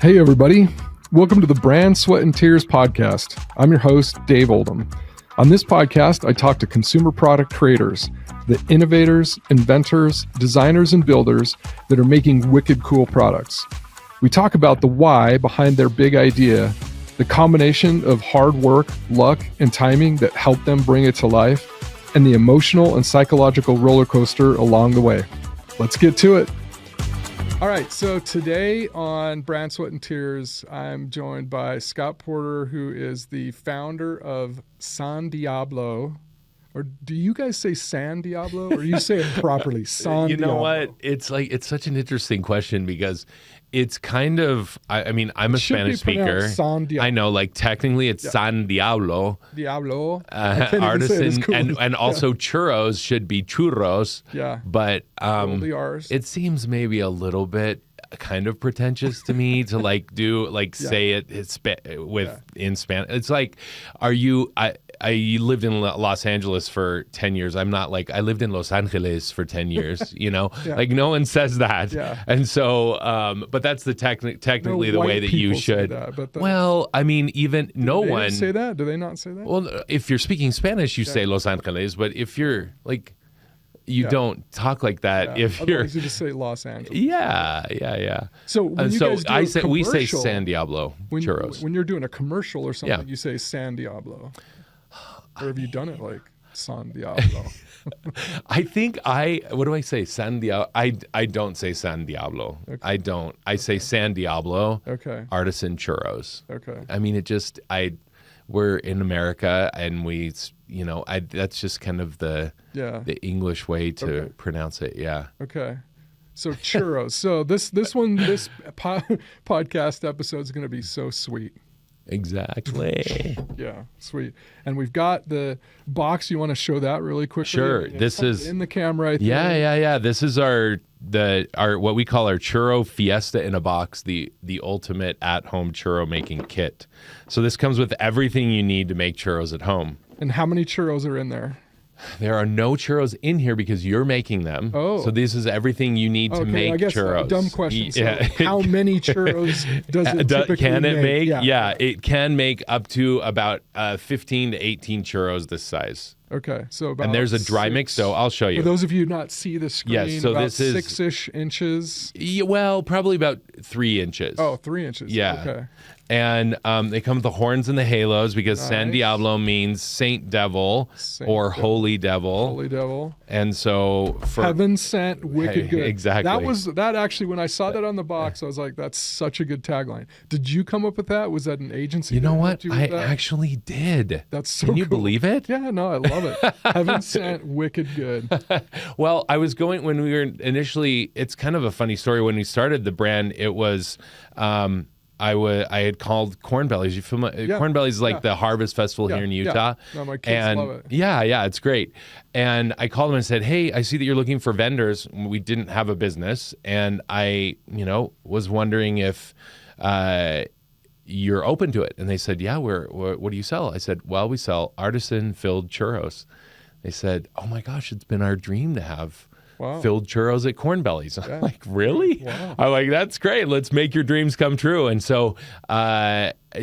Hey, everybody. Welcome to the Brand, Sweat, and Tears podcast. I'm your host, Dave Oldham. On this podcast, I talk to consumer product creators, the innovators, inventors, designers, and builders that are making wicked cool products. We talk about the why behind their big idea, the combination of hard work, luck, and timing that help them bring it to life, and the emotional and psychological roller coaster along the way. Let's get to it. All right, so today on Brand, Sweat, and Tears, I'm joined by Scott Porter, who is the founder of San Diablo. Or do you guys say San Diablo, or you say it properly, San Diablo? You know what? It's such an interesting question because it's kind of, I'm a Spanish speaker. San Diablo. I know, like technically it's San Diablo. Diablo. Artisan, cool. and also churros should be churros. Yeah. But Only ours. it seems maybe a little bit kind of pretentious to me to say it in Spanish. It's like, I lived in Los Angeles for 10 years. I'm not like, I lived in Los Angeles for 10 years, you know? Yeah. Like no one says that. Yeah. And so, but that's the technically the way that you should. Well, I mean, even no do one. They say that? Do they not say that? Well, if you're speaking Spanish, you say Los Angeles, but if you're like, you don't talk like that. Yeah. If you're, Otherwise you just say Los Angeles. Yeah. So when you guys do we say commercial, San Diablo churros. When you're doing a commercial or something, Yeah. you say San Diablo. Or have you done it like San Diablo? I think what do I say? San Diablo. I don't say San Diablo. Okay. I don't. I say San Diablo. Okay. Artisan churros. Okay. I mean, we're in America and that's just kind of the English way to pronounce it. Yeah. Okay. So churros. So this podcast episode is going to be so sweet. Exactly. Yeah, sweet. And we've got the box. You want to show that really quickly? Sure. This is in the camera. I think. Yeah. This is our what we call our churro Fiesta-in-a-box, the ultimate at-home churro making kit. So this comes with everything you need to make churros at home. And how many churros are in there? There are no churros in here because you're making them. Oh. So this is everything you need to make I guess churros. Dumb question. So how many churros does it typically can it make? Yeah, it can make up to about 15 to 18 churros this size. Okay, so about and there's a dry mix dough. I'll show you. For those of you not see the screen, yes, so about this is 6-ish inches. Well, probably about 3 inches. Oh, 3 inches. Yeah. Okay. And they come with the horns and the halos because San Nice. Diablo means Saint Devil or Holy Devil. Holy Devil. And so for Heaven sent, wicked good. Exactly. That actually, when I saw that on the box, I was like, that's such a good tagline. Did you come up with that? Was that an agency? You know that what? helped you with I that? actually did. That's so Can you cool. believe it? Yeah, no, I love it. Heaven sent, wicked good. Well, I was going when we were initially. It's kind of a funny story. When we started the brand, it was. I had called Corn Bellies. You film Corn Bellies is like the harvest festival here in Utah. No, my kids love it. Yeah, it's great. And I called them and said, "Hey, I see that you're looking for vendors. We didn't have a business, and I, was wondering if you're open to it." And they said, "Yeah, what do you sell?" I said, "Well, we sell artisan-filled churros." They said, "Oh my gosh, it's been our dream to have." Wow. Filled churros at Corn Bellies. I'm like, really? Wow. I'm like, that's great. Let's make your dreams come true. And so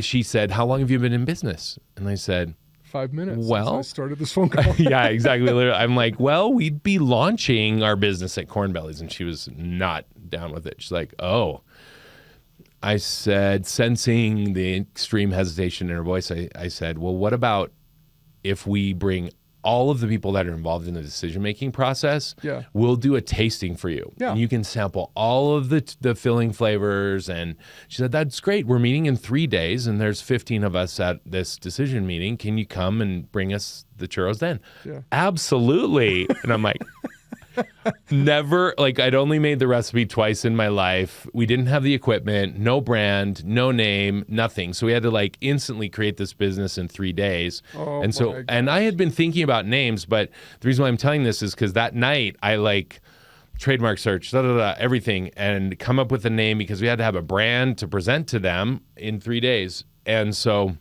she said, "How long have you been in business?" And I said, 5 minutes. Well, since I started this phone call. yeah, exactly. Literally, I'm like, well, we'd be launching our business at Corn Bellies. And she was not down with it. She's like, oh. I said, sensing the extreme hesitation in her voice, I said, well, what about if we bring all of the people that are involved in the decision-making process, we'll do a tasting for you. Yeah. And you can sample all of the filling flavors. And she said, that's great. We're meeting in 3 days, and there's 15 of us at this decision meeting. Can you come and bring us the churros then? Yeah. Absolutely. And I'm like, never, I'd only made the recipe twice in my life. We didn't have the equipment, no brand, no name, nothing. So we had to instantly create this business in 3 days. Oh, and so, and I had been thinking about names, but the reason why I'm telling this is because that night I trademark search, everything, and come up with a name because we had to have a brand to present to them in 3 days. And so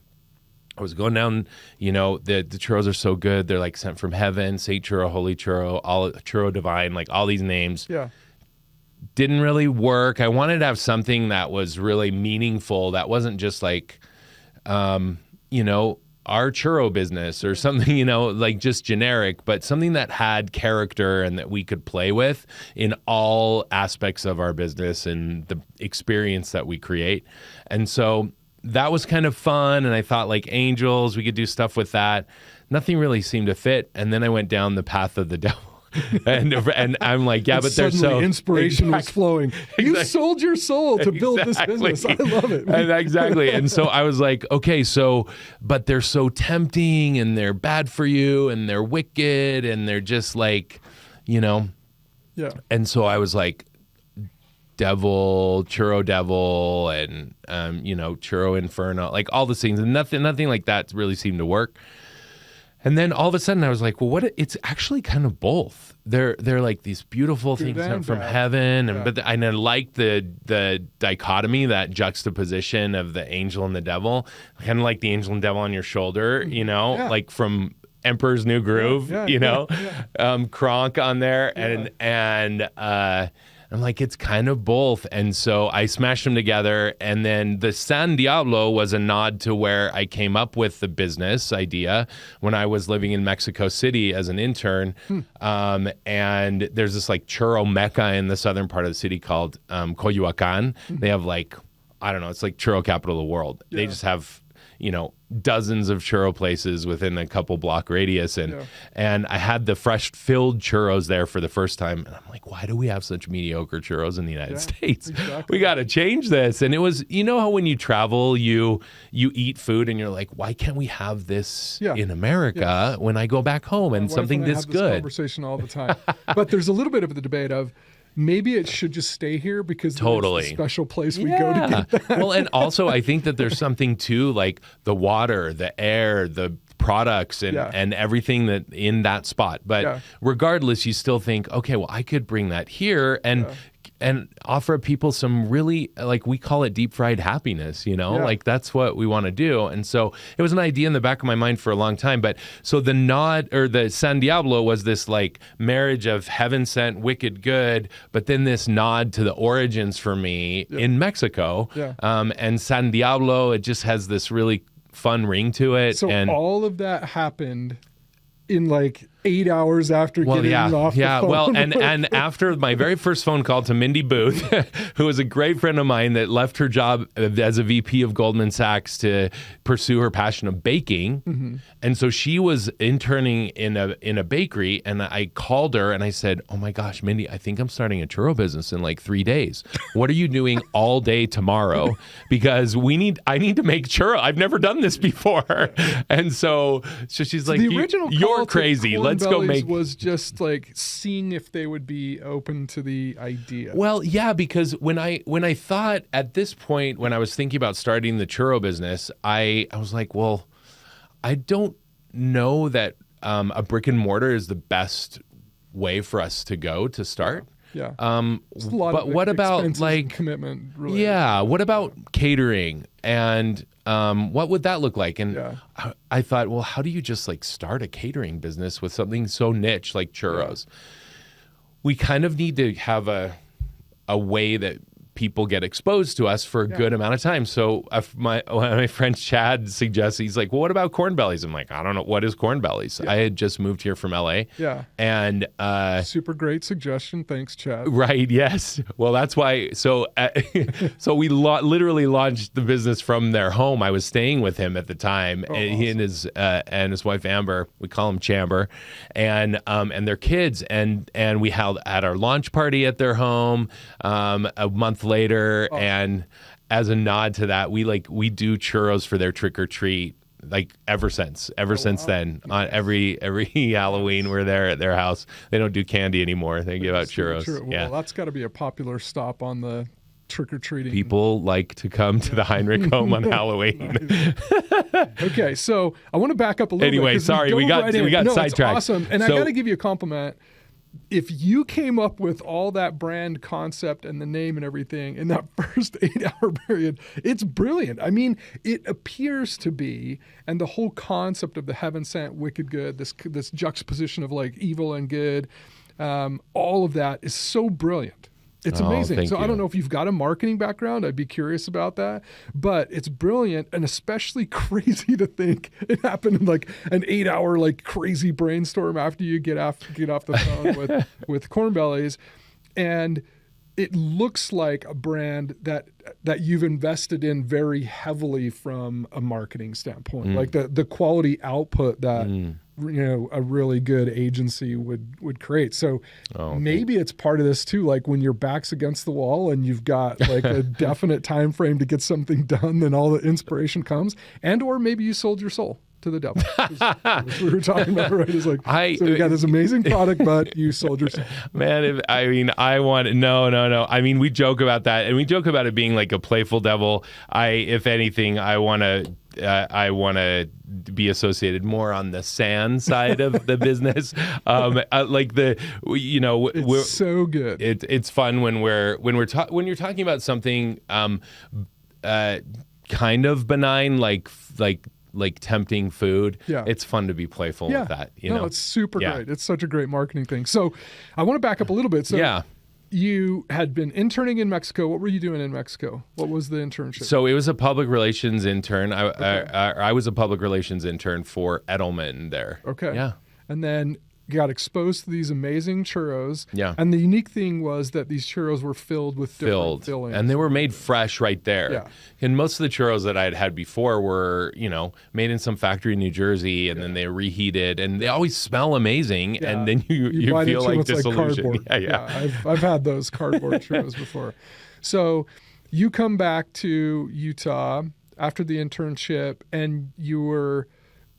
I was going down, the churros are so good. They're sent from heaven, Saint Churro, Holy Churro, all Churro Divine, all these names. Yeah. didn't really work. I wanted to have something that was really meaningful, that wasn't just like, our churro business or something, like just generic, but something that had character and that we could play with in all aspects of our business and the experience that we create. And so that was kind of fun. And I thought like angels, we could do stuff with that. Nothing really seemed to fit. And then I went down the path of the devil. and I'm like, yeah, and but there's so inspiration was flowing. You sold your soul to build this business. I love it. Exactly. And so I was like, okay, but they're so tempting and they're bad for you and they're wicked and they're just like, Yeah. And so I was like, churro devil, and churro inferno, like all the things, and nothing like that really seemed to work. And then all of a sudden I was like, well, it's actually kind of both. They're like these beautiful things from heaven. And I like the dichotomy, that juxtaposition of the angel and the devil, kind of like the angel and devil on your shoulder, like from Emperor's New Groove, Kronk on there. And I'm like, it's kind of both. And so I smashed them together. And then the San Diablo was a nod to where I came up with the business idea when I was living in Mexico City as an intern. And there's this like churro mecca in the southern part of the city called Coyoacan. They have like, I don't know, it's like churro capital of the world. Yeah. They just have, dozens of churro places within a couple block radius. And I had the fresh filled churros there for the first time. And I'm like, why do we have such mediocre churros in the United States? Exactly. We got to change this. And it was, how when you travel, you eat food and you're like, why can't we have this in America when I go back home and something this good? Conversation all the time. But there's a little bit of the debate of, maybe it should just stay here because it's a special place we go to get that. Well, and also I think that there's something too, like the water, the air, the products and everything that in that spot. But regardless, you still think, okay, well, I could bring that here and offer people some really, like we call it deep fried happiness, like that's what we want to do. And so it was an idea in the back of my mind for a long time. But so the nod, or the San Diablo, was this like marriage of heaven sent, wicked good, but then this nod to the origins for me in Mexico. And San Diablo, it just has this really fun ring to it. So all of that happened in like 8 hours after getting off the phone. Well, and after my very first phone call to Mindy Booth, who was a great friend of mine that left her job as a VP of Goldman Sachs to pursue her passion of baking. And so she was interning in a bakery, and I called her and I said, oh my gosh, Mindy, I think I'm starting a churro business in like 3 days. What are you doing all day tomorrow? Because I need to make churro. I've never done this before. And so she's like, the original you're crazy. Let's go make. Was just like seeing if they would be open to the idea. Well, yeah, because when I thought at this point, when I was thinking about starting the churro business, I was like, well, I don't know that a brick and mortar is the best way for us to go to start. Yeah. But what about like commitment? Really. Yeah. What about catering and what would that look like? And I thought, well, how do you just like start a catering business with something so niche like churros? We kind of need to have a way that people get exposed to us for a good amount of time. So one of my friends, Chad, suggests, he's like, well, what about corn bellies? I'm like, I don't know. What is corn bellies? I had just moved here from LA. Yeah. And super great suggestion. Thanks, Chad. Right. Yes. Well, that's why. So we literally launched the business from their home. I was staying with him at the time. He and his wife, Amber, we call him Chamber, and their kids. And we held at our launch party at their home a month later, and as a nod to that, we do churros for their trick or treat like ever since then. On every Halloween we're there at their house. They don't do candy anymore. They give out churros. Well, that's got to be a popular stop on the trick-or-treating. People like to come to the Heinrich home on Halloween. Okay, so I want to back up a little bit. Anyway, sorry, we got sidetracked. It's awesome, and I got to give you a compliment. If you came up with all that brand concept and the name and everything in that first 8-hour period, it's brilliant. I mean, it appears to be, and the whole concept of the heaven sent wicked good, this juxtaposition of like evil and good, all of that is so brilliant. It's Oh, amazing. thank So I you. don't know if you've got a marketing background. I'd be curious about that. But it's brilliant and especially crazy to think it happened in like an 8-hour like crazy brainstorm after you get off the phone with Corn Bellies. And it looks like a brand that you've invested in very heavily from a marketing standpoint. Like the quality output that a really good agency would create. So maybe it's part of this too. Like when your back's against the wall and you've got like a definite time frame to get something done, then all the inspiration comes. Or maybe you sold your soul to the devil. We were talking about, right? It's like, so you got this amazing product, but you sold your soul. Man, no. I mean, we joke about that, and we joke about it being like a playful devil. If anything, I want to be associated more on the sand side of the business. It's so good. It's fun when you're talking about something kind of benign, like tempting food. Yeah. It's fun to be playful with that. It's super great. It's such a great marketing thing. So I want to back up a little bit. So you had been interning in Mexico. What were you doing in Mexico? What was the internship? So it was a public relations intern. I was a public relations intern for Edelman there. Okay. Yeah. And then got exposed to these amazing churros. Yeah. And the unique thing was that these churros were filled with different fillings. And they were made fresh right there. Yeah. And most of the churros that I had had before were, made in some factory in New Jersey, and then they reheated, and they always smell amazing. Yeah. And then you feel like disillusion. Like yeah. I've had those cardboard churros before. So you come back to Utah after the internship, and you were,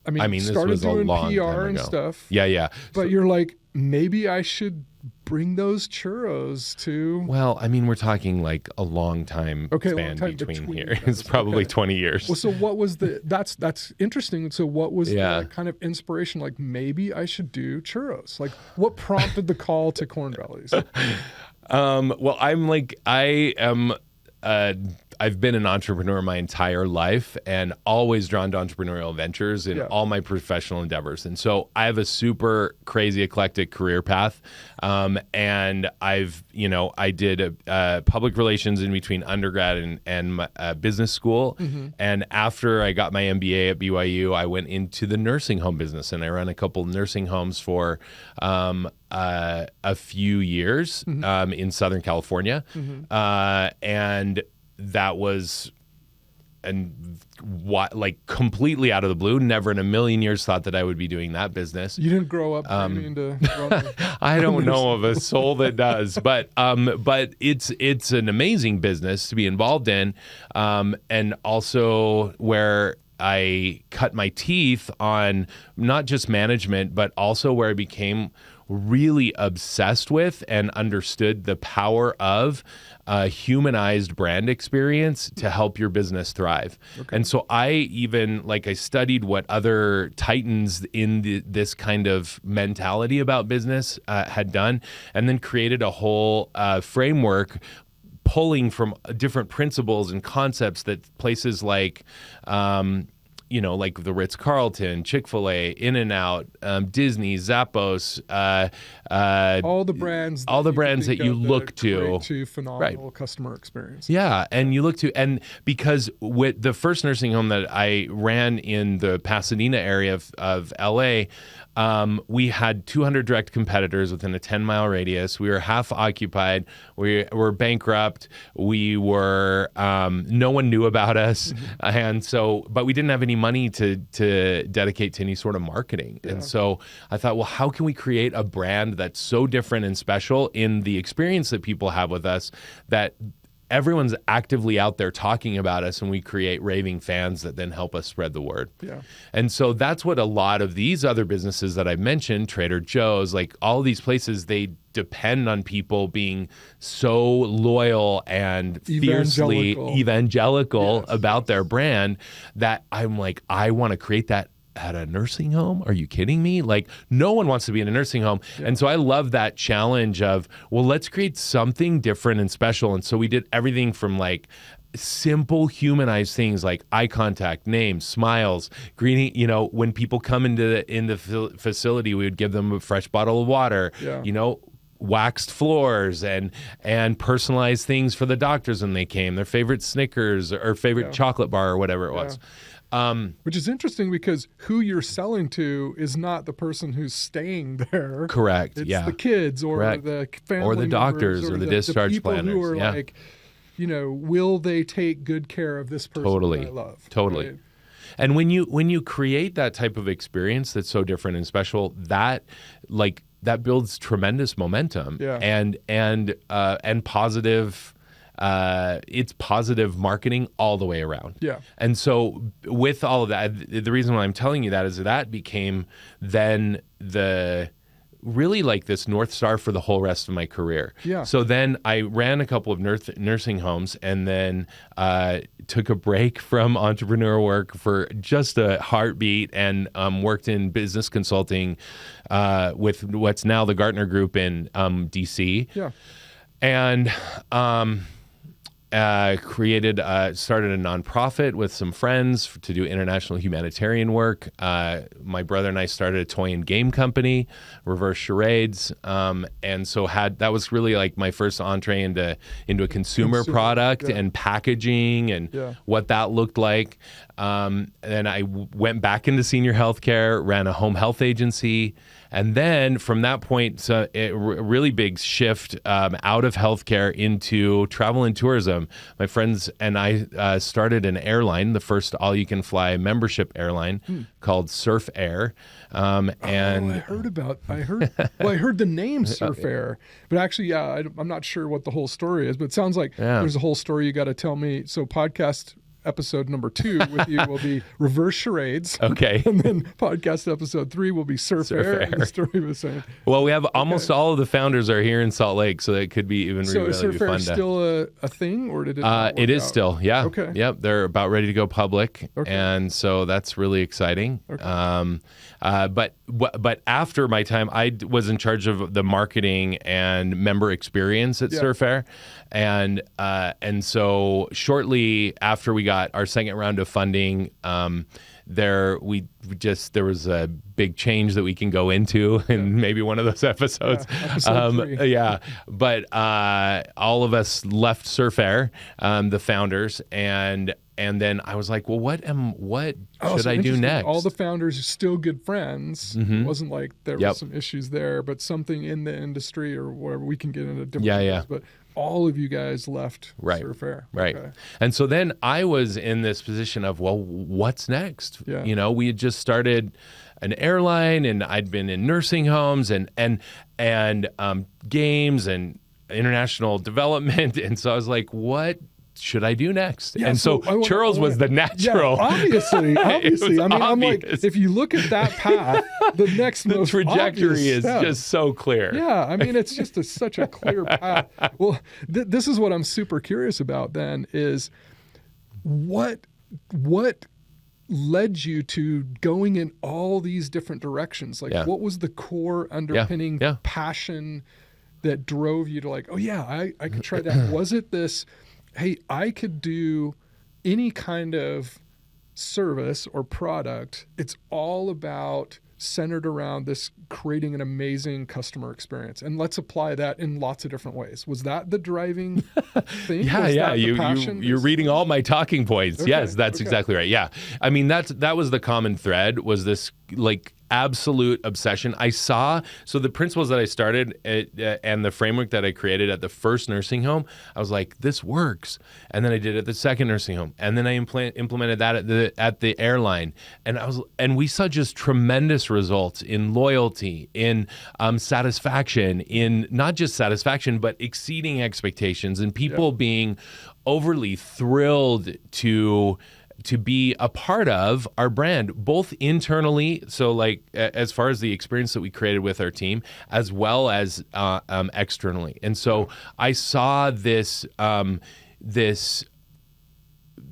this started was doing a long PR time and ago. stuff. Yeah. But you're like, maybe I should bring those churros to. Well, we're talking like a long time span between here. It's probably 20 years. Well, so what was that's interesting. So what was the kind of inspiration? Like maybe I should do churros. Like what prompted the call to Corn Bellies? Well, I've been an entrepreneur my entire life and always drawn to entrepreneurial ventures in all my professional endeavors. And so I have a super crazy eclectic career path. And I did public relations in between undergrad and business school. Mm-hmm. And after I got my MBA at BYU, I went into the nursing home business, and I ran a couple nursing homes for a few years in Southern California. Mm-hmm. And that was completely out of the blue. Never in a million years thought that I would be doing that business. You didn't grow up dreaming to run I don't know of a soul that does, but it's an amazing business to be involved in, and also where I cut my teeth on not just management, but also where I became really obsessed with and understood the power of a humanized brand experience to help your business thrive. Okay. And so I studied what other titans in this kind of mentality about business had done, and then created a whole framework pulling from different principles and concepts that places like like the Ritz-Carlton, Chick-fil-A, In-N-Out, Disney, Zappos, all the brands that you look to phenomenal customer experience. Yeah, and you look to, and because with the first nursing home that I ran in the Pasadena area of LA, we had 200 direct competitors within a 10-mile radius. We were half occupied. We were bankrupt. We were no one knew about us, and so, but we didn't have any money to dedicate to any sort of marketing. Yeah. And so I thought, well, how can we create a brand that's so different and special in the experience that people have with us, that everyone's actively out there talking about us, and we create raving fans that then help us spread the word. Yeah. And so that's what a lot of these other businesses that I've mentioned, Trader Joe's, like all these places, they depend on people being so loyal and fiercely evangelical about their brand, that I'm like, I want to create that at a nursing home? Are you kidding me? Like, no one wants to be in a nursing home. Yeah. And so I love that challenge of, well, let's create something different and special. And so we did everything from like simple humanized things like eye contact, names, smiles, greeting. When people come into the facility, we would give them a fresh bottle of water. Yeah. waxed floors and personalized things for the doctors when they came, their favorite Snickers or favorite chocolate bar or whatever it was. Which is interesting because who you're selling to is not the person who's staying there. Correct. It's the kids or the family or the doctors members or the discharge people planners. Who are like, will they take good care of this person that I love? Totally. Right? And when you create that type of experience that's so different and special, that builds tremendous momentum and positive. It's positive marketing all the way around. Yeah. And so with all of that, the reason why I'm telling you that is that became then really like this North Star for the whole rest of my career. Yeah. So then I ran a couple of nursing homes and then took a break from entrepreneur work for just a heartbeat and worked in business consulting with what's now the Gartner Group in DC. Yeah. And started a nonprofit with some friends to do international humanitarian work. My brother and I started a toy and game company, Reverse Charades, and so that was really like my first entree into a consumer product and packaging and what that looked like. Then I went back into senior healthcare, ran a home health agency. And then from that point, a really big shift out of healthcare into travel and tourism. My friends and I started an airline, the first all-you-can-fly membership airline called Surf Air. I heard the name Surf Air, but actually, I'm not sure what the whole story is. But it sounds like there's a whole story you got to tell me. So podcast episode number 2 with you will be Reverse Charades. Okay. And then podcast episode 3 will be Surf Air. And the story was saying. Well, we have almost all of the founders are here in Salt Lake, so that could be even so really is Surf fun. Air still a thing, or did it? It is out? Still, yeah. Okay. Yep, they're about ready to go public, and so that's really exciting. Okay. But after my time, I was in charge of the marketing and member experience at Surf Air, and so shortly after we got our second round of funding, there was a big change that we can go into in maybe one of those episodes. Episode 3. But all of us left Surf Air, the founders, and then I was like, well, what should I do next? All the founders are still good friends. Mm-hmm. It wasn't like there was some issues there, but something in the industry or whatever, we can get into different things. But all of you guys left Surf Air. Right. Okay. And so then I was in this position of, well, what's next? Yeah. We had just started an airline and I'd been in nursing homes and games and international development. And so I was like, what should I do next? Yeah, and so churros was the natural. Yeah, obviously. I mean, obvious. I'm like, if you look at that path, the next most trajectory is step. just so clear. Yeah, I mean, it's just such a clear path. Well, this is what I'm super curious about then is what led you to going in all these different directions? Like, what was the core underpinning passion that drove you to like, oh yeah, I could try that? Was it this, hey, I could do any kind of service or product. It's all about centered around this creating an amazing customer experience. And let's apply that in lots of different ways. Was that the driving thing? You're reading all my talking points. Okay, yes, that's exactly right. Yeah. I mean, that was the common thread, was this like absolute obsession. I saw, so the principles that I started and the framework that I created at the first nursing home, I was like, this works. And then I did it at the second nursing home. And then I implemented that at the airline. And we saw just tremendous results in loyalty, in satisfaction, in not just satisfaction, but exceeding expectations and people being overly thrilled to be a part of our brand, both internally, so like as far as the experience that we created with our team, as well as externally. And so I saw this this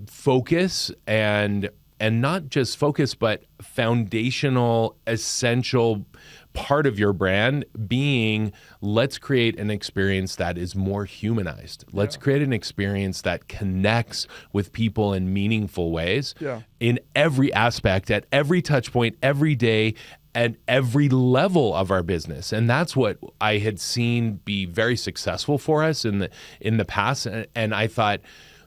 focus and not just focus, but foundational, essential part of your brand being, let's create an experience that is more humanized. Let's create an experience that connects with people in meaningful ways in every aspect, at every touch point, every day, at every level of our business. And that's what I had seen be very successful for us in the past. And I thought,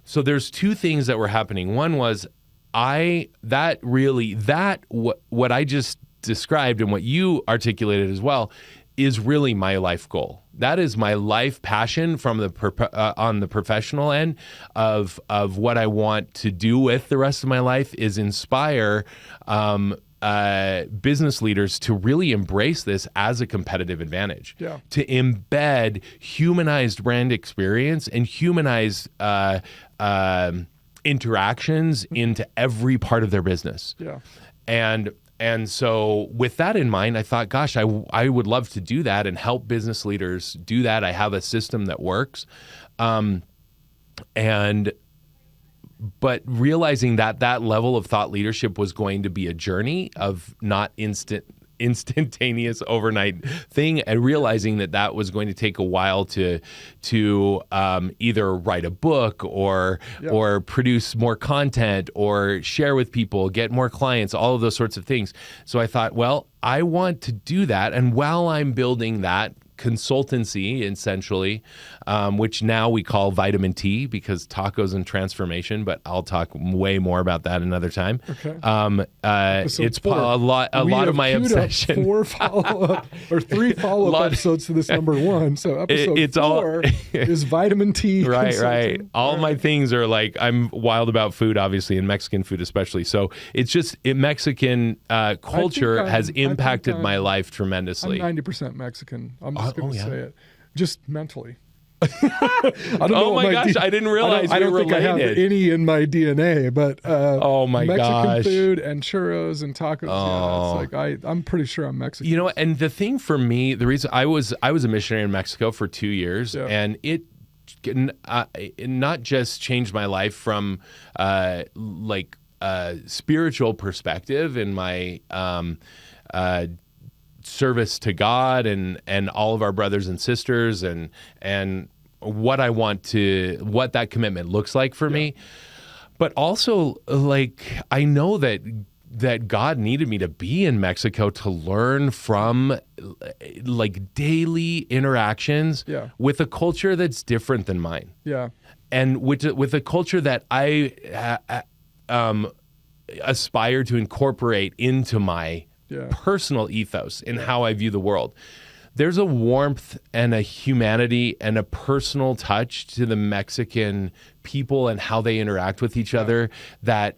so there's two things that were happening. One was what I just described and what you articulated as well is really my life goal. That is my life passion from on the professional end of what I want to do with the rest of my life is inspire business leaders to really embrace this as a competitive advantage. Yeah. To embed humanized brand experience and humanized interactions into every part of their business. Yeah. And so with that in mind, I thought, gosh, I would love to do that and help business leaders do that. I have a system that works. But realizing that level of thought leadership was going to be a journey of not instantaneous overnight thing, and realizing that was going to take a while to either write a book or produce more content or share with people, get more clients, all of those sorts of things. So I thought, well, I want to do that. And while I'm building that consultancy, essentially, which now we call Vitamin T because tacos and transformation, but I'll talk way more about that another time. Okay. It's a lot of my obsession. 4 follow-up or 3 follow-up episodes to this number 1. So episode 4 is Vitamin T. Right. All my things are like, I'm wild about food, obviously, and Mexican food especially. So it's just Mexican culture has impacted my life tremendously. I'm 90% Mexican. I'm just going to say it. Just mentally. I don't know. Oh my gosh, I didn't realize I don't we think I have any in my DNA, but Mexican food and churros and tacos. Yeah, it's like I'm pretty sure I'm Mexican. You know, and the thing for me, the reason I was a missionary in Mexico for 2 years, and it not just changed my life from spiritual perspective in my service to God and all of our brothers and sisters and what that commitment looks like for me. But also, like, I know that God needed me to be in Mexico to learn from like daily interactions with a culture that's different than mine. Yeah. And with a culture that I aspire to incorporate into my personal ethos in how I view the world. There's a warmth and a humanity and a personal touch to the Mexican people and how they interact with each other that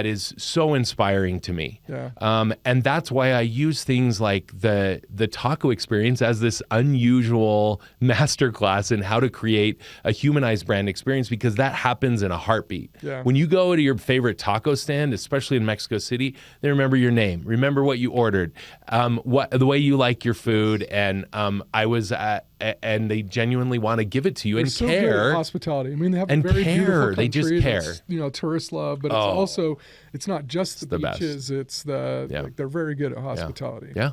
is so inspiring to me. Yeah. And that's why I use things like the taco experience as this unusual masterclass in how to create a humanized brand experience, because that happens in a heartbeat. Yeah. When you go to your favorite taco stand, especially in Mexico City, they remember your name, remember what you ordered, the way you like your food, and and they genuinely want to give it to you. They're and so care. Good at hospitality. I mean, they have and a very care. beautiful country. They just care. Tourists love, but it's also, it's not just the beaches. Best. It's like they're very good at hospitality. Yeah.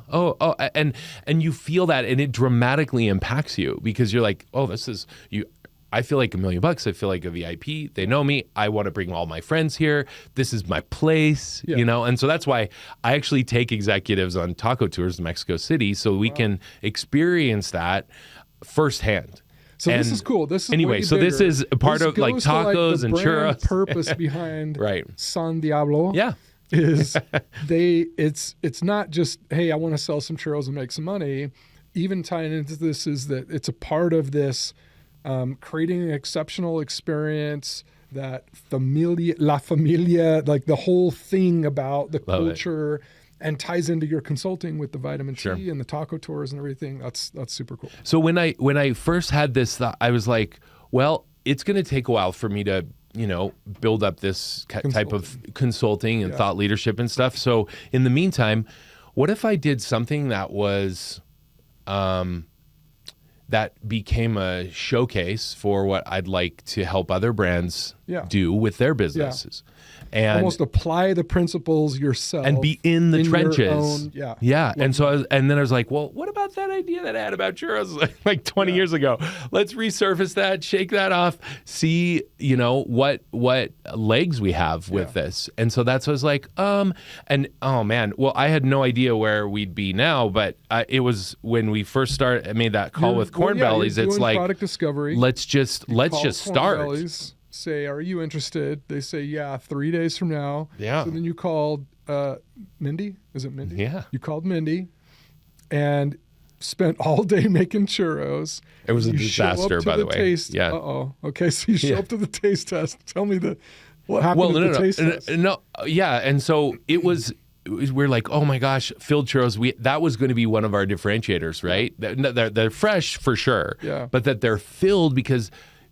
And you feel that, and it dramatically impacts you because you're like, oh, this is you. I feel like $1 million. I feel like a VIP. They know me. I want to bring all my friends here. This is my place, And so that's why I actually take executives on taco tours in Mexico City so we can experience that firsthand. So this is cool. This is anyway. So this is a part of like tacos and churros. Purpose behind San Diablo. Yeah. Is it's not just, hey, I want to sell some churros and make some money. Even tying into this is that it's a part of this. Creating an exceptional experience, that la familia, like the whole thing about the culture, and ties into your consulting with the Vitamin T and the taco tours and everything. That's super cool. So when I first had this thought, I was like, well, it's going to take a while for me to build up this type of consulting and thought leadership and stuff. So in the meantime, what if I did something that was that became a showcase for what I'd like to help other brands do with their businesses. And almost apply the principles yourself and be in the trenches. Yeah. And so then I was like, well, what about that idea that I had about churros like 20 years ago? Let's resurface that, shake that off, see, what legs we have with this. And so that's what I was like, and oh man, well, I had no idea where we'd be now, but it was when we first made that call with Corn Bellies. It's like product discovery. Let's just start. Bellies, say, are you interested? They say, yeah, 3 days from now. Yeah. So then you called Mindy. Is it Mindy? Yeah. You called Mindy and spent all day making churros. It was a disaster, by the way. Taste. Yeah. Uh-oh. Okay, so you show up to the taste test. Tell me what happened at the taste test. No. Yeah, and so we're like, oh my gosh, filled churros. That was going to be one of our differentiators, right? They're fresh for sure, but that they're filled because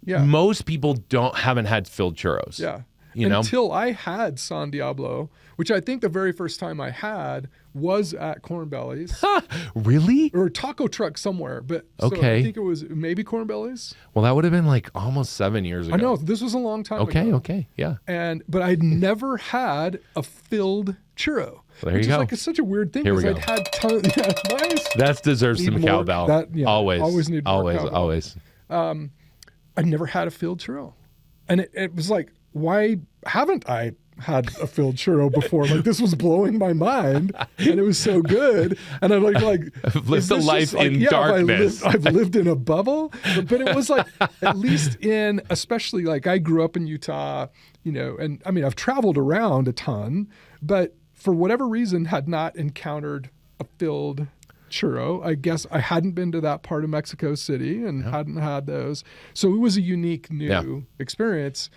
most people haven't had filled churros. Yeah. You know? Until I had San Diablo, which I think the very first time I had was at Corn Bellies. Really? Or a taco truck somewhere. But okay. So I think it was maybe Corn Bellies. Well, that would have been like almost 7 years ago. I know. This was a long time ago. Okay. Yeah. But I'd never had a filled churro. Well, there you go. It's such a weird thing. Here we go. I'd had tons. Nice. That deserves some cowbell. Always need more cowbell. Always. I'd never had a filled churro. And it was like, why haven't I had a filled churro before? Like, this was blowing my mind, and it was so good. And I'm like lived a life in darkness. I've lived in a bubble. But it was like, at least especially like I grew up in Utah, and I mean, I've traveled around a ton, but for whatever reason had not encountered a filled churro. I guess I hadn't been to that part of Mexico City and hadn't had those. So it was a unique new experience.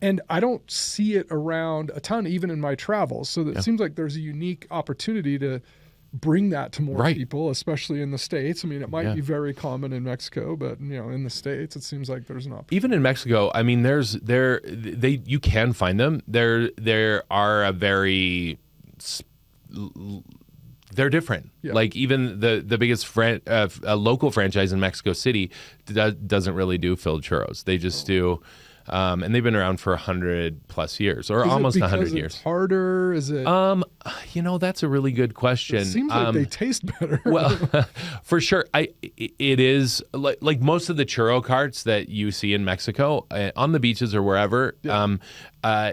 And I don't see it around a ton, even in my travels. So it seems like there's a unique opportunity to bring that to more people, especially in the States. I mean, it might be very common in Mexico, but in the States, it seems like there's an opportunity. Even in Mexico, I mean, you can find them. There are a very they're different. Yeah. Like even the biggest local franchise in Mexico City doesn't really do filled churros. They just do, and they've been around for 100+ years, or almost 100 years. It's harder? Is it? That's a really good question. It seems like they taste better. Well, for sure, it is like most of the churro carts that you see in Mexico on the beaches or wherever. Yeah.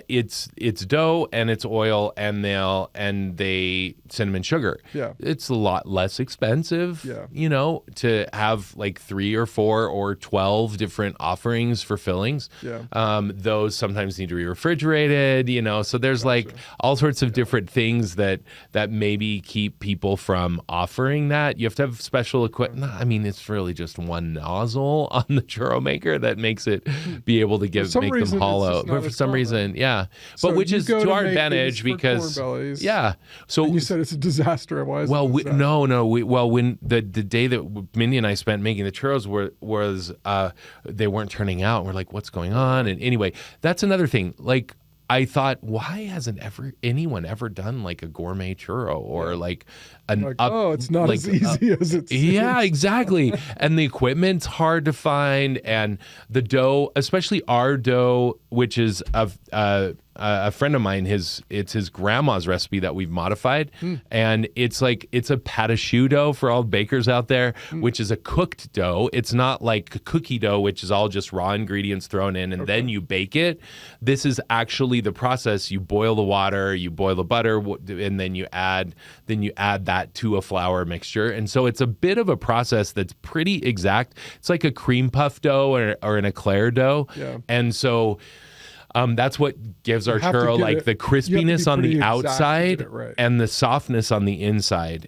It's dough and it's oil and they cinnamon sugar. Yeah. It's a lot less expensive, to have like 3 or 4 or 12 different offerings for fillings. Yeah. Those sometimes need to be refrigerated, so there's like all sorts of different things that maybe keep people from offering that. You have to have special equipment. I mean, it's really just one nozzle on the churro maker that makes it be able to make them hollow. But for some reason, yeah. So but which is to our advantage because So and you said it's a disaster. Why is well, it no. When the day that Mindy and I spent making the churros was they weren't turning out. We're like, what's going on? And anyway, that's another thing. Like, I thought, why hasn't anyone ever done like a gourmet churro or like it's not as easy as it seems. Yeah, exactly. And the equipment's hard to find, and the dough, especially our dough, which is a friend of mine, it's his grandma's recipe that we've modified, and it's a pâte dough for all bakers out there, which is a cooked dough. It's not like cookie dough, which is all just raw ingredients thrown in and then you bake it. This is actually the process. You boil the water, you boil the butter, and then you add that to a flour mixture. And so it's a bit of a process that's pretty exact. It's like a cream puff dough or an eclair dough. Yeah. And so that's what gives our churro like the crispiness on the outside and the softness on the inside.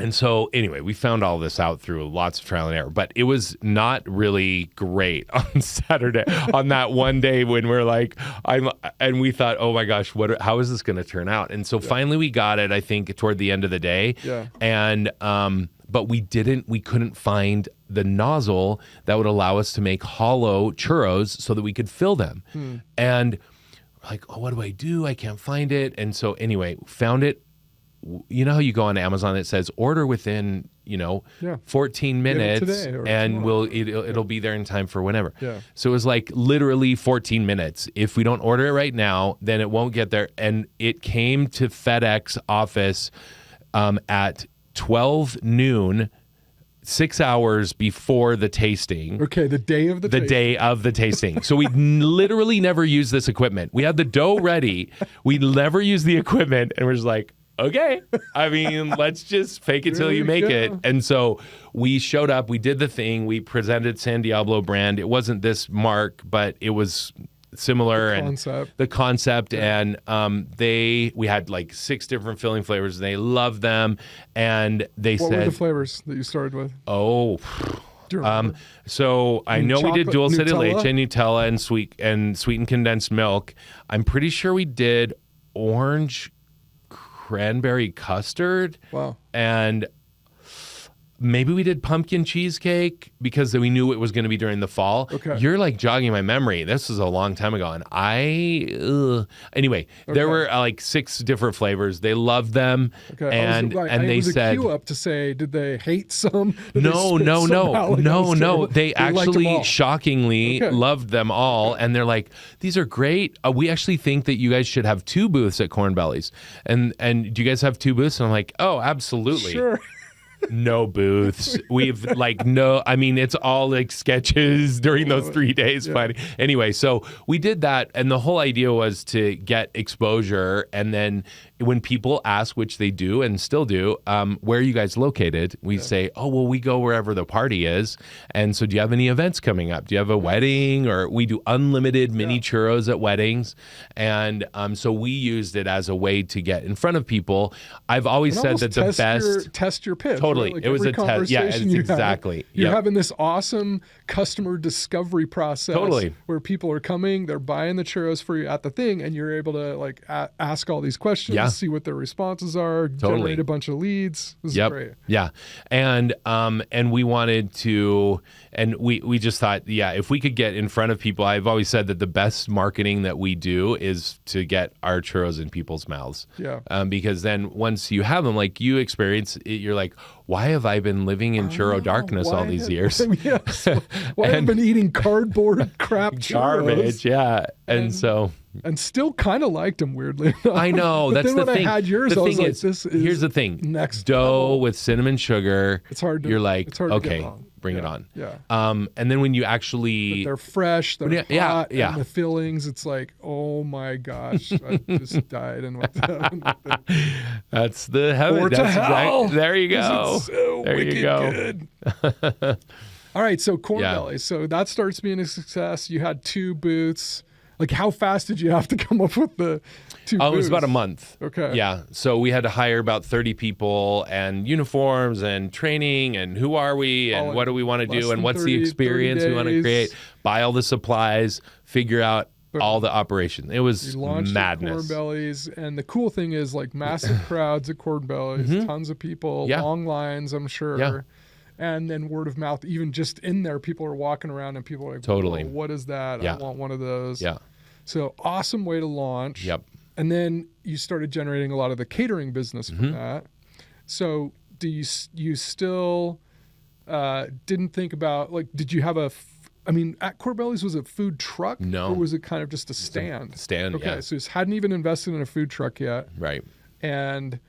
And so anyway, we found all this out through lots of trial and error, but it was not really great on Saturday, on that one day when we're like, and we thought, oh my gosh, how is this going to turn out? And so finally we got it, I think, toward the end of the day. Yeah. And, but we couldn't find the nozzle that would allow us to make hollow churros so that we could fill them. And we're like, oh, what do? I can't find it. And so anyway, found it you know how you go on Amazon, it says order within, 14 minutes today or and tomorrow. it'll be there in time for whenever. Yeah. So it was like literally 14 minutes. If we don't order it right now, then it won't get there. And it came to FedEx office at 12 noon, 6 hours before the tasting. Okay, the day of the tasting. Day of the tasting. So we literally never used this equipment. We had the dough ready. We never used the equipment, and we're just like, okay. I mean, let's just fake it till you make it. And so we showed up. We did the thing. We presented San Diablo brand. It wasn't this mark, but it was similar the concept and we had like 6 different filling flavors and they loved them and they what said were the flavors that you started with? So I know we did dulce de leche, Nutella, and sweetened condensed milk. I'm pretty sure we did orange cranberry custard. Wow. And maybe we did pumpkin cheesecake because we knew it was going to be during the fall. Okay. You're like jogging my memory. This was a long time ago. And anyway, there were like 6 different flavors. They loved them. Okay. And they said, queue up to say, did they hate some? No. They actually shockingly loved them all. And they're like, these are great. We actually think that you guys should have 2 booths at Corn Bellies. And do you guys have 2 booths? And I'm like, oh, absolutely. Sure. No booths. We've it's all like sketches during those 3 days fighting. Anyway, so we did that. And the whole idea was to get exposure. And then when people ask, which they do and still do, where are you guys located? We say, oh, well, we go wherever the party is. And so do you have any events coming up? Do you have a wedding? Or we do unlimited mini churros at weddings. And so we used it as a way to get in front of people. I've always said that the best... Test your pitch. Totally. Right? Like it was a test. Yeah, exactly. You're having this awesome customer discovery process where people are coming, they're buying the churros for you at the thing, and you're able to like ask all these questions, see what their responses are, generate a bunch of leads. This is great. Yeah. And we wanted to, and we just thought, if we could get in front of people, I've always said that the best marketing that we do is to get our churros in people's mouths. Yeah. Because then once you have them, like you experience it, you're like, why have I been living in churro darkness all these years? Why have I been eating cardboard crap garbage? Yeah. And so... And still kind of liked them, weirdly enough. I know. That's the thing. When I had yours, I was like, this is here's the thing. Next dough level. With cinnamon sugar. It's hard to... You're like, it's hard to okay, get wrong. bring it on. Yeah. And then when you actually... But they're fresh, they're hot, and the fillings, it's like, oh my gosh, I just died. And that's the heaven. Or to hell. There you go. It's so there you go. Good. All right, so Corn Bellies. So that starts being a success. You had 2 booths. Like, how fast did you have to come up with the 2 booths? It was about a month. Okay. Yeah. So we had to hire about 30 people and uniforms and training and who are we and what do we want to do and what's the experience we want to create, buy all the supplies, figure out all the operation. It was madness. Corn Bellies, and the cool thing is like massive crowds at Corn Bellies, tons of people, long lines, I'm sure. Yeah. And then word of mouth, even just in there, people are walking around and people are like, totally. What is that? Yeah. I want one of those. Yeah. So awesome way to launch. Yep. And then you started generating a lot of the catering business from that. So do you still didn't think about, like, did you have at Corn Bellies, was it food truck? No. Or was it kind of just a stand? Okay, so you hadn't even invested in a food truck yet. Right. And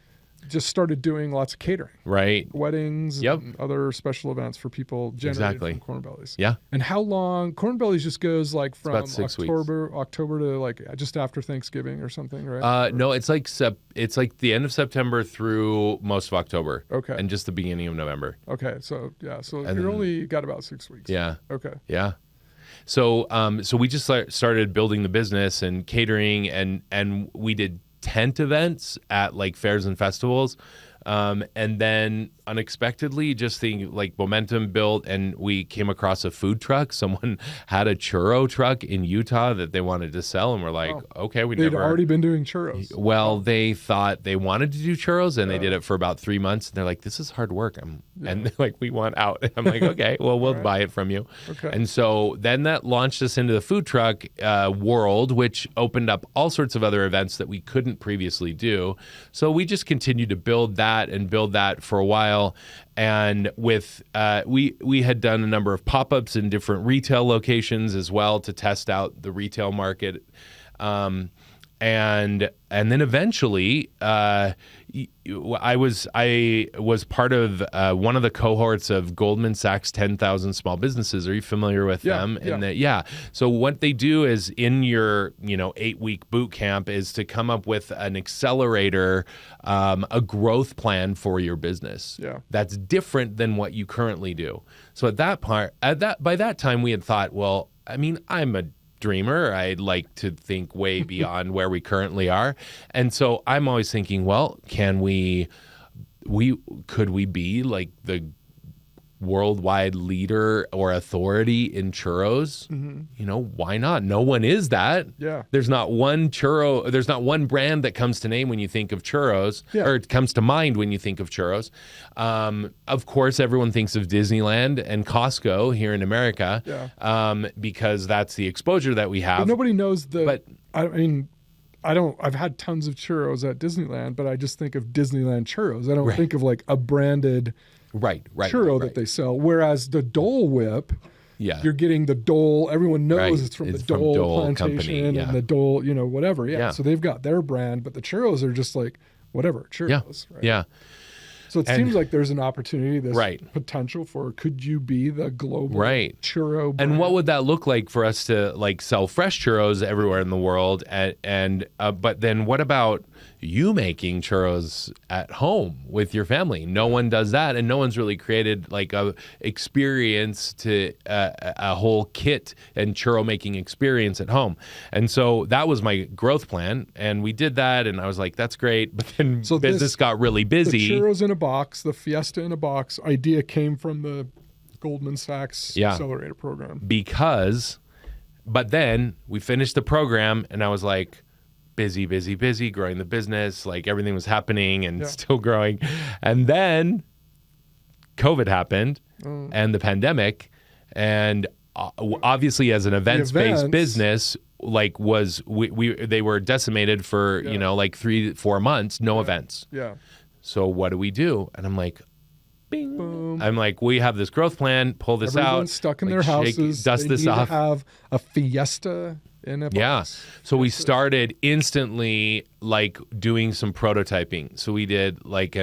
just started doing lots of catering. Right. Weddings and other special events for people generated from Corn Bellies. Yeah. And how long? Corn Bellies just goes like from about 6 October to like just after Thanksgiving or something, right? No, it's like the end of September through most of October. Okay. And just the beginning of November. Okay. So you're only got about 6 weeks. Yeah. Okay. Yeah. So we just started building the business and catering and we did tent events at like fairs and festivals. And then unexpectedly, just the like momentum built, and we came across a food truck. Someone had a churro truck in Utah that they wanted to sell, and we're like, okay, They'd already been doing churros. Well, they thought they wanted to do churros, and they did it for about 3 months. And they're like, this is hard work. And they're like, we want out. And I'm like, okay, well, we'll buy it from you. Okay. And so then that launched us into the food truck world, which opened up all sorts of other events that we couldn't previously do. So we just continued to build that for a while. And with we had done a number of pop-ups in different retail locations as well to test out the retail market. And then eventually, I was part of one of the cohorts of Goldman Sachs 10,000 Small Businesses. Are you familiar with them? Yeah. So what they do is in your 8-week boot camp is to come up with an accelerator, a growth plan for your business. Yeah. That's different than what you currently do. So by that time we had thought, well, I mean, I'm a dreamer. I'd like to think way beyond where we currently are. And so I'm always thinking, well, could we be like the worldwide leader or authority in churros? Why not? No one is that. Yeah. There's not one brand that comes to name when you think of churros, or it comes to mind when you think of churros. Of course, everyone thinks of Disneyland and Costco here in America, because that's the exposure that we have. But nobody knows I've had tons of churros at Disneyland, but I just think of Disneyland churros. I don't think of like a branded churro that they sell. Whereas the Dole Whip, you're getting the Dole. Everyone knows it's from the Dole plantation company, and the Dole, whatever. Yeah. So they've got their brand, but the churros are just like whatever churros. Right? Yeah. So it seems like there's an opportunity, this potential for, could you be the global churro brand? And what would that look like for us to like sell fresh churros everywhere in the world? But then what about you making churros at home with your family? No one does that, and no one's really created like a experience to a whole kit and churro making experience at home. And so that was my growth plan, and we did that, and I was like, that's great. But then business got really busy. The churros in a box, the Fiesta-in-a-box idea came from the Goldman Sachs Accelerator program. But then we finished the program, and I was like, busy, growing the business. Like everything was happening and still growing. And then COVID happened and the pandemic. And obviously as an events-based business, like they were decimated for, 3-4 months, no events. Yeah. So what do we do? And I'm like, bing. Boom. I'm like, we have this growth plan, pull this Everyone's out. stuck in their houses. Dust this off. To have a Fiesta in a box. Yeah. So we started instantly like doing some prototyping. So we did like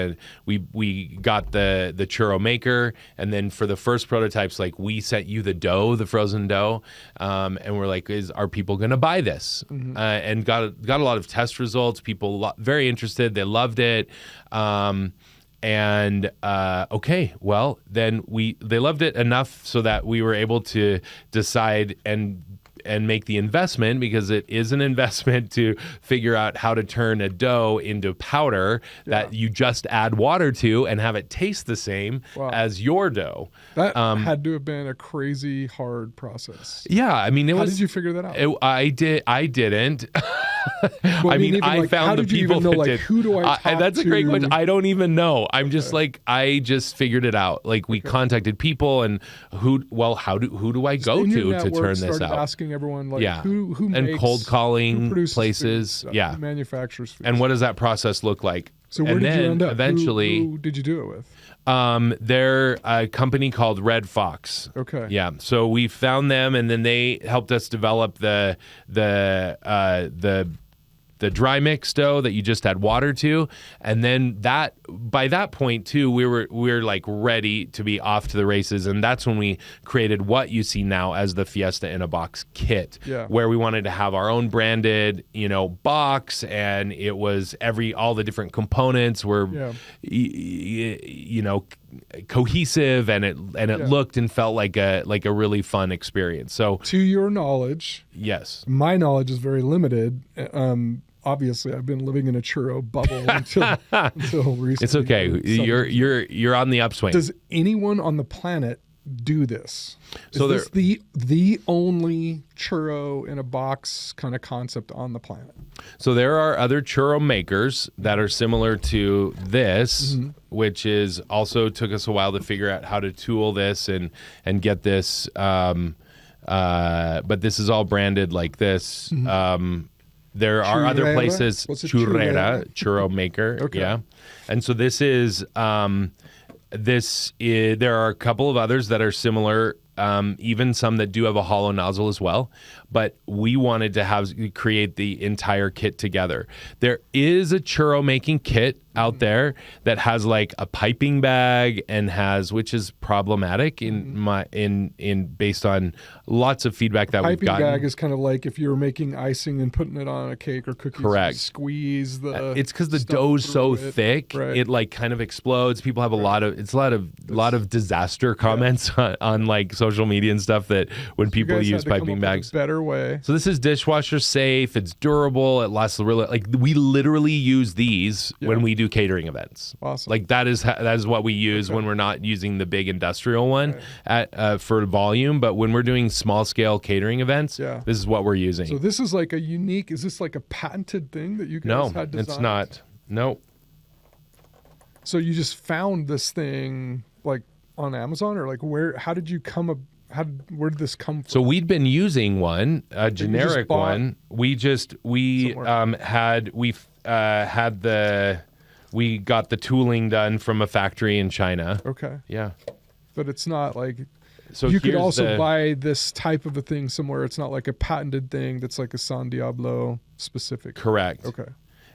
we got the churro maker, and then for the first prototypes, like we sent you the dough, the frozen dough, and we're like, are people going to buy this? And got a lot of test results. People very interested. They loved it. Okay, well then they loved it enough so that we were able to decide and make the investment, because it is an investment to figure out how to turn a dough into powder that you just add water to and have it taste the same as your dough. That had to have been a crazy hard process. Yeah, I mean, How did you figure that out? I didn't. Well, I found the people that did. Who do I talk That's a to? great question. I don't even know. I'm just like, I just figured it out. Like we contacted people, and who do I go to turn this out? Asking everyone, like, who and makes, cold calling places, food, who manufactures food. And what does that process look like? So where did you end up? Eventually, who did you do it with? They're a company called Red Fox. Okay. Yeah. So we found them, and then they helped us develop the dry mix dough that you just add water to, and then by that point too, we were like ready to be off to the races, and that's when we created what you see now as the Fiesta-in-a-box kit, where we wanted to have our own branded, box, and it was all the different components were, cohesive, and it looked and felt like a really fun experience. So to your knowledge, yes, my knowledge is very limited. obviously I've been living in a churro bubble until recently. It's okay. You're on the upswing. Does anyone on the planet do this? Is So this the only churro in a box kind of concept on the planet? So there are other churro makers that are similar to this, which is also took us a while to figure out how to tool this and get this. But this is all branded like this. There are other places. What's a churro maker. Okay. Yeah, and so this is. There are a couple of others that are similar, even some that do have a hollow nozzle as well. But we wanted to create the entire kit together. There is a churro making kit out there that has like a piping bag and which is problematic in based on lots of feedback that we've gotten. Piping bag is kind of like if you were making icing and putting it on a cake or cookies. Correct. You squeeze the. It's because the dough's so thick, it like kind of explodes. People have a lot of disaster comments on like social media and stuff that when people use piping bags. Better way. So this is dishwasher safe. It's durable. It lasts really we literally use these when we do catering events. Awesome. Like that is what we use when we're not using the big industrial one for volume, but when we're doing small scale catering events, this is what we're using. So this is like a unique. Is this like a patented thing that you guys had designed? No, it's not. No. So you just found this thing like on Amazon, or like where? How did you come? Where did this come from? So we'd been using one, a generic one. We got the tooling done from a factory in China. Okay. Yeah. But it's not like. So you could also buy this type of a thing somewhere. It's not like a patented thing that's like a San Diablo specific. Correct. Okay.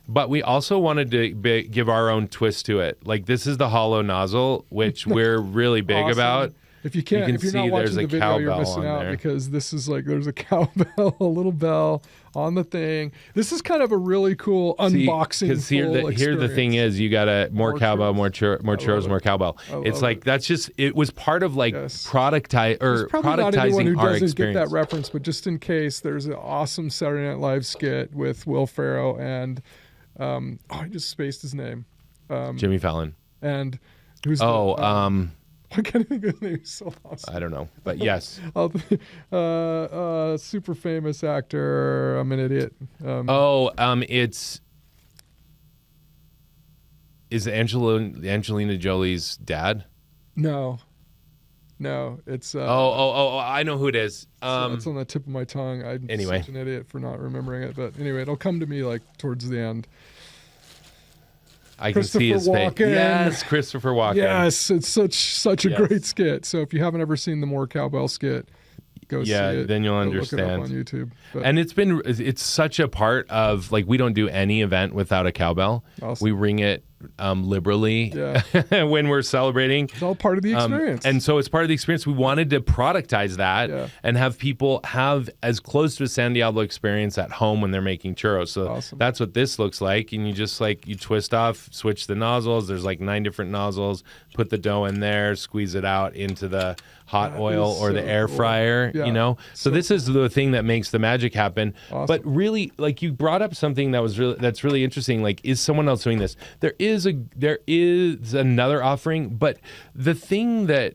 But we also wanted to give our own twist to it. Like this is the hollow nozzle, which we're really big about. If you can't, if you're not watching the video, you're missing out because this is like there's a cowbell, a little bell on the thing. This is kind of a really cool unboxing. Because here the thing is, you got more cowbell, more churros, more cowbell. It's like that's just it was part of like productizing not anyone who our doesn't experience. Get that reference, but just in case, there's an awesome Saturday Night Live skit with Will Ferrell and I just spaced his name. Jimmy Fallon. And who's I can't think of his name. He's so awesome. I don't know, but yes. Super famous actor. I'm an idiot. Is Angelina Jolie's dad? No, it's. I know who it is. It's on the tip of my tongue. I'm such an idiot for not remembering it, but anyway, it'll come to me like towards the end. I can see his face. Yes, Christopher Walken. Yes, it's such a great skit. So if you haven't ever seen the More Cowbell skit, go see it. Then you'll understand. Look it up on YouTube. But. And it's such a part of like we don't do any event without a cowbell. Awesome. We ring it liberally when we're celebrating. It's all part of the experience. And so it's part of the experience. We wanted to productize that and have people have as close to a San Diablo experience at home when they're making churros. So that's what this looks like. And you just you twist off, switch the nozzles. There's like 9 different nozzles. Put the dough in there, squeeze it out into the hot oil or the air fryer, So this is the thing that makes the magic happen. Awesome. But really, like you brought up something that's really interesting. Like, is someone else doing this? There is another offering, but the thing that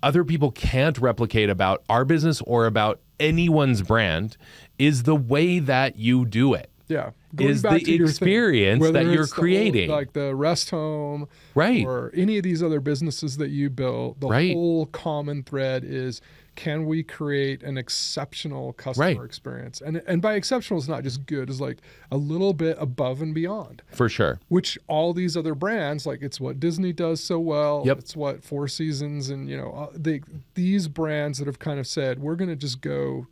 other people can't replicate about our business or about anyone's brand is the way that you do it. Yeah. Is the experience that you're creating. Like the rest home. Right. Or any of these other businesses that you build. The whole common thread is, can we create an exceptional customer experience? And by exceptional, it's not just good. It's like a little bit above and beyond. For sure. Which all these other brands, like it's what Disney does so well. Yep. It's what Four Seasons and, these brands that have kind of said, we're going to just we're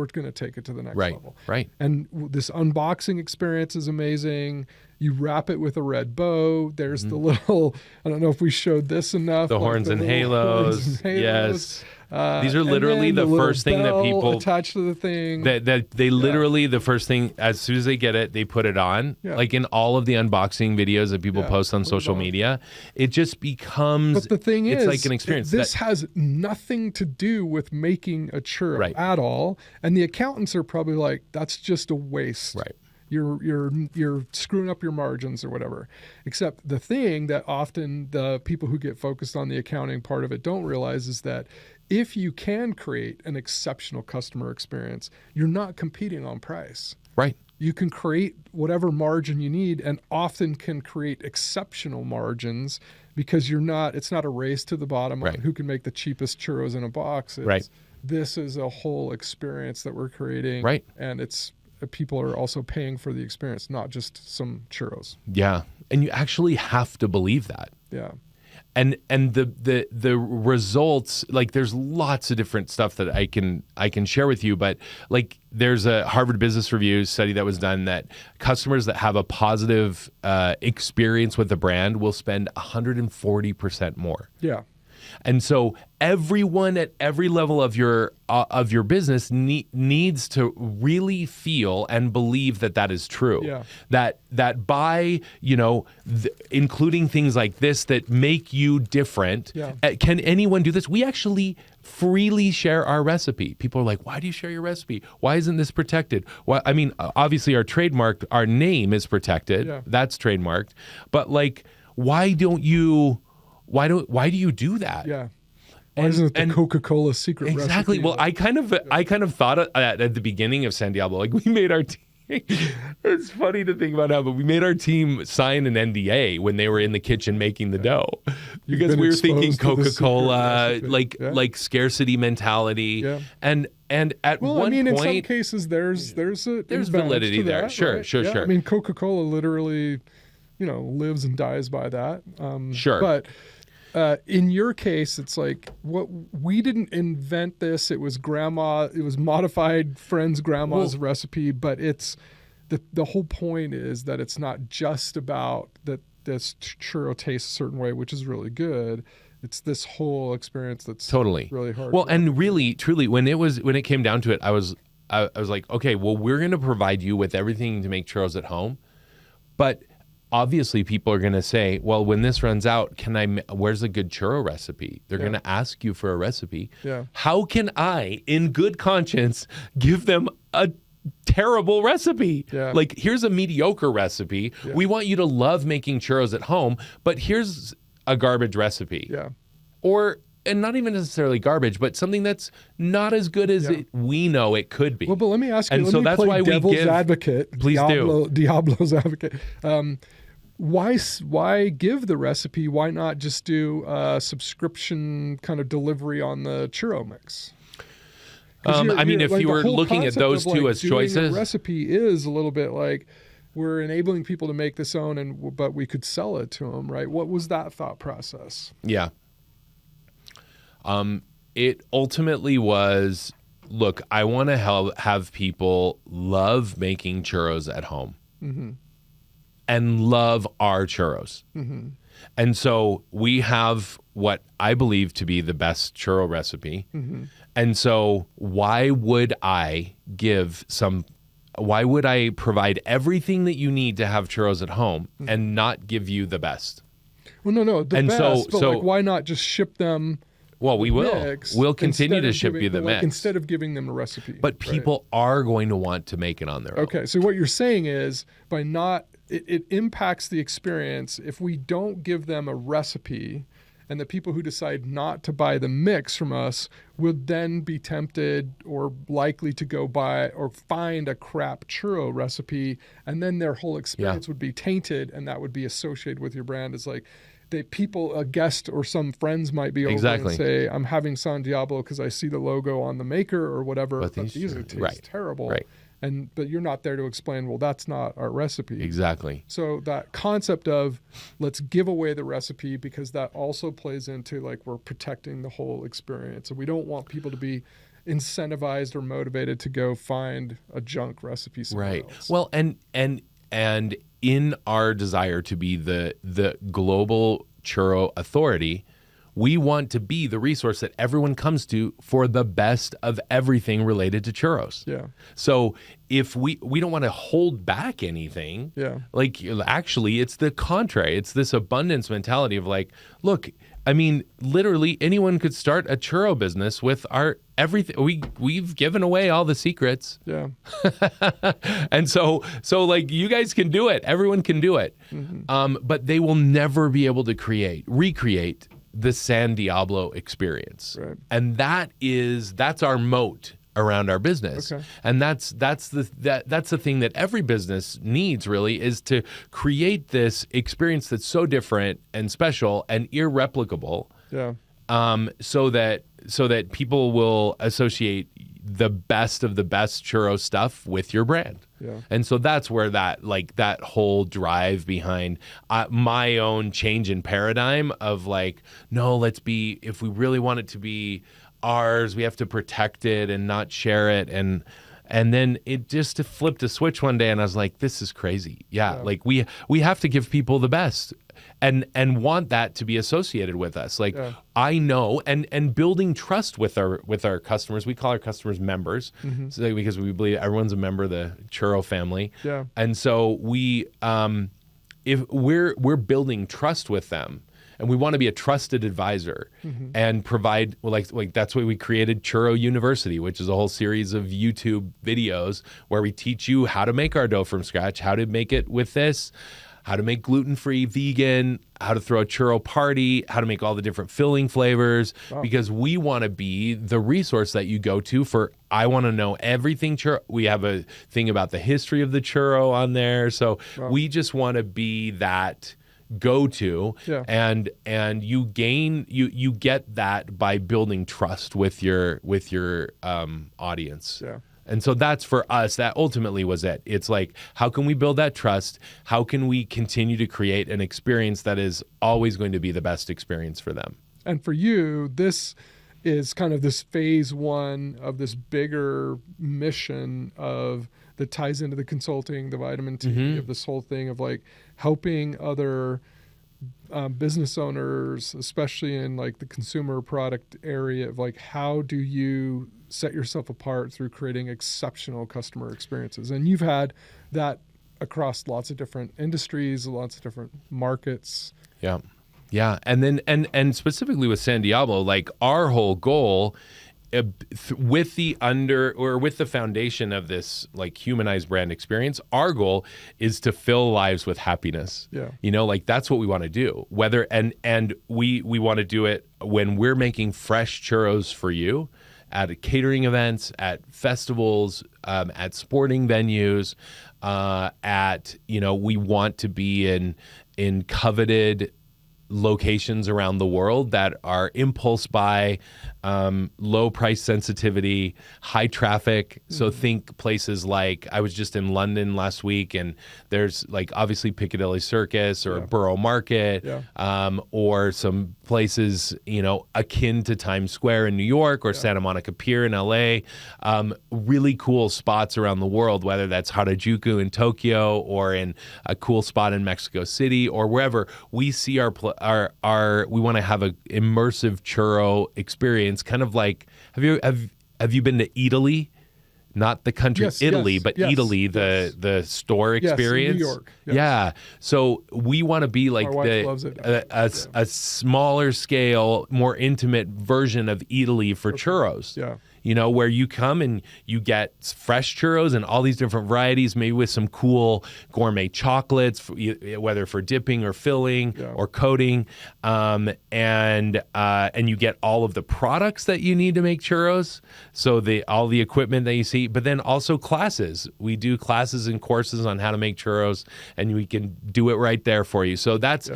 going to take it to the next level. Right. And this unboxing experience is amazing. You wrap it with a red bow. There's the little, I don't know if we showed this enough. The horns and halos. Yes. These are literally the first thing that people attach to the thing. That they literally the first thing as soon as they get it, they put it on. Yeah. Like in all of the unboxing videos that people post on social media, it just becomes. But the thing it's is, like an experience. This has nothing to do with making a churro at all, and the accountants are probably like, "That's just a waste." Right. you're screwing up your margins or whatever. Except the thing that often the people who get focused on the accounting part of it don't realize is that if you can create an exceptional customer experience, you're not competing on price. Right. You can create whatever margin you need, and often can create exceptional margins because it's not a race to the bottom on who can make the cheapest churros in a box. This is a whole experience that we're creating. Right. And people are also paying for the experience, not just some churros. Yeah. And you actually have to believe that. Yeah. And the results, like there's lots of different stuff that I can share with you, but like there's a Harvard Business Review study that was done that customers that have a positive experience with the brand will spend 140% more. Yeah. And so everyone at every level of your business needs to really feel and believe that is true. Yeah. That by, including things like this that make you different. Yeah. Can anyone do this? We actually freely share our recipe. People are like, why do you share your recipe? Why isn't this protected? Well, I mean, obviously our name is protected. Yeah. That's trademarked. But like, why do you do that? Yeah. Why isn't it the Coca-Cola secret recipe? Exactly. Well, I kind of thought at the beginning of San Diablo, like we made our team. It's funny to think about how, but we made our team sign an NDA when they were in the kitchen making the dough, because we were thinking Coca-Cola, like scarcity mentality, and at one point, in some cases, there's validity there. That, sure, right? sure. I mean, Coca-Cola literally, lives and dies by that. Sure, but. In your case, it's like we didn't invent this. It was modified friend's grandma's recipe, but it's the whole point is that it's not just about that this churro tastes a certain way, which is really good. It's this whole experience that's totally really hard. Well, and really, truly, when it came down to it, I was like, okay, well, we're going to provide you with everything to make churros at home, but obviously people are going to say, well, when this runs out, where's a good churro recipe? They're going to ask you for a recipe. Yeah. How can I, in good conscience, give them a terrible recipe? Yeah. Like, here's a mediocre recipe. Yeah. We want you to love making churros at home, but here's a garbage recipe. Yeah. And not even necessarily garbage, but something that's not as good as we know it could be. Well, but let me ask you, and so that's why devil's we give advocate. Please Diablo's advocate. Why give the recipe? Why not just do a subscription kind of delivery on the churro mix? I mean, if you were looking at those two as choices, the recipe is a little bit like we're enabling people to make this own, but we could sell it to them, right? What was that thought process? Yeah. It ultimately was, look, I want to have people love making churros at home. Mm-hmm. And love our churros. Mm-hmm. And so we have what I believe to be the best churro recipe. Mm-hmm. And so why would I provide everything that you need to have churros at home and not give you the best? Well, no, the best, but like, why not just ship them? Well, we will. We'll continue to ship you the mix. Instead of giving them a recipe. But people are going to want to make it on their own. Okay, so what you're saying is by not... It impacts the experience if we don't give them a recipe, and the people who decide not to buy the mix from us would then be tempted or likely to go buy or find a crap churro recipe, and then their whole experience would be tainted, and that would be associated with your brand as like a guest or some friends might be over and say, I'm having San Diablo because I see the logo on the maker or whatever, but these taste terrible. Right. But you're not there to explain, well, that's not our recipe. Exactly. So that concept of let's give away the recipe, because that also plays into like we're protecting the whole experience. And we don't want people to be incentivized or motivated to go find a junk recipe somewhere else. Well, and in our desire to be the global churro authority, we want to be the resource that everyone comes to for the best of everything related to churros. Yeah. So if we don't want to hold back anything, like actually it's the contrary. It's this abundance mentality of like, look, I mean, literally anyone could start a churro business with our everything. We've given away all the secrets. Yeah. And so like you guys can do it. Everyone can do it. But they will never be able to recreate the San Diablo experience. Right. And that's our moat around our business. Okay. And that's the thing that every business needs, really, is to create this experience that's so different and special and irreplicable. Yeah. So that people will associate the best of the best churro stuff with your brand. Yeah. And so that's where that whole drive behind my own change in paradigm of like, no, if we really want it to be ours, we have to protect it and not share it. And then it just flipped a switch one day and I was like, this is crazy. Yeah. Like we have to give people the best and want that to be associated with us. Like I know, and building trust with our customers. We call our customers members, so because we believe everyone's a member of the churro family. Yeah. And so if we're building trust with them, and we want to be a trusted advisor and provide, like that's why we created Churro University, which is a whole series of YouTube videos where we teach you how to make our dough from scratch, how to make it with this, how to make gluten-free, vegan, how to throw a churro party, how to make all the different filling flavors, because we want to be the resource that you go to for, I want to know everything churro. We have a thing about the history of the churro on there. So we just want to be that go-to, and you get that by building trust with your audience. Yeah. And so that's for us, that ultimately was it. It's like, how can we build that trust? How can we continue to create an experience that is always going to be the best experience for them? And for you, this is kind of this phase one of this bigger mission that ties into the consulting, the vitamin T, of this whole thing of like helping other business owners, especially in like the consumer product area, of like, how do you set yourself apart through creating exceptional customer experiences? And you've had that across lots of different industries, lots of different markets. Yeah. Yeah. And then, and specifically with San Diablo, like our whole goal with the foundation of this like humanized brand experience, our goal is to fill lives with happiness. Yeah. You know, like that's what we want to do. And we want to do it when we're making fresh churros for you at catering events, at festivals, at sporting venues, we want to be in coveted locations around the world that are impulse buy, low price sensitivity, high traffic. So think places like, I was just in London last week, and there's like obviously Piccadilly Circus or Borough Market, or some places, akin to Times Square in New York or Santa Monica Pier in LA. Really cool spots around the world, whether that's Harajuku in Tokyo or in a cool spot in Mexico City or wherever. We see we want to have an immersive churro experience, kind of like, have you been to Italy? Not the country Italy, but Italy, the store experience. Yes, in New York. Yes. Yeah. So we want to be like a smaller scale, more intimate version of Italy for churros. Yeah. Where you come and you get fresh churros and all these different varieties, maybe with some cool gourmet chocolates, whether for dipping or filling or coating, and you get all of the products that you need to make churros. So all the equipment that you see, but then also classes. We do classes and courses on how to make churros, and we can do it right there for you. So that's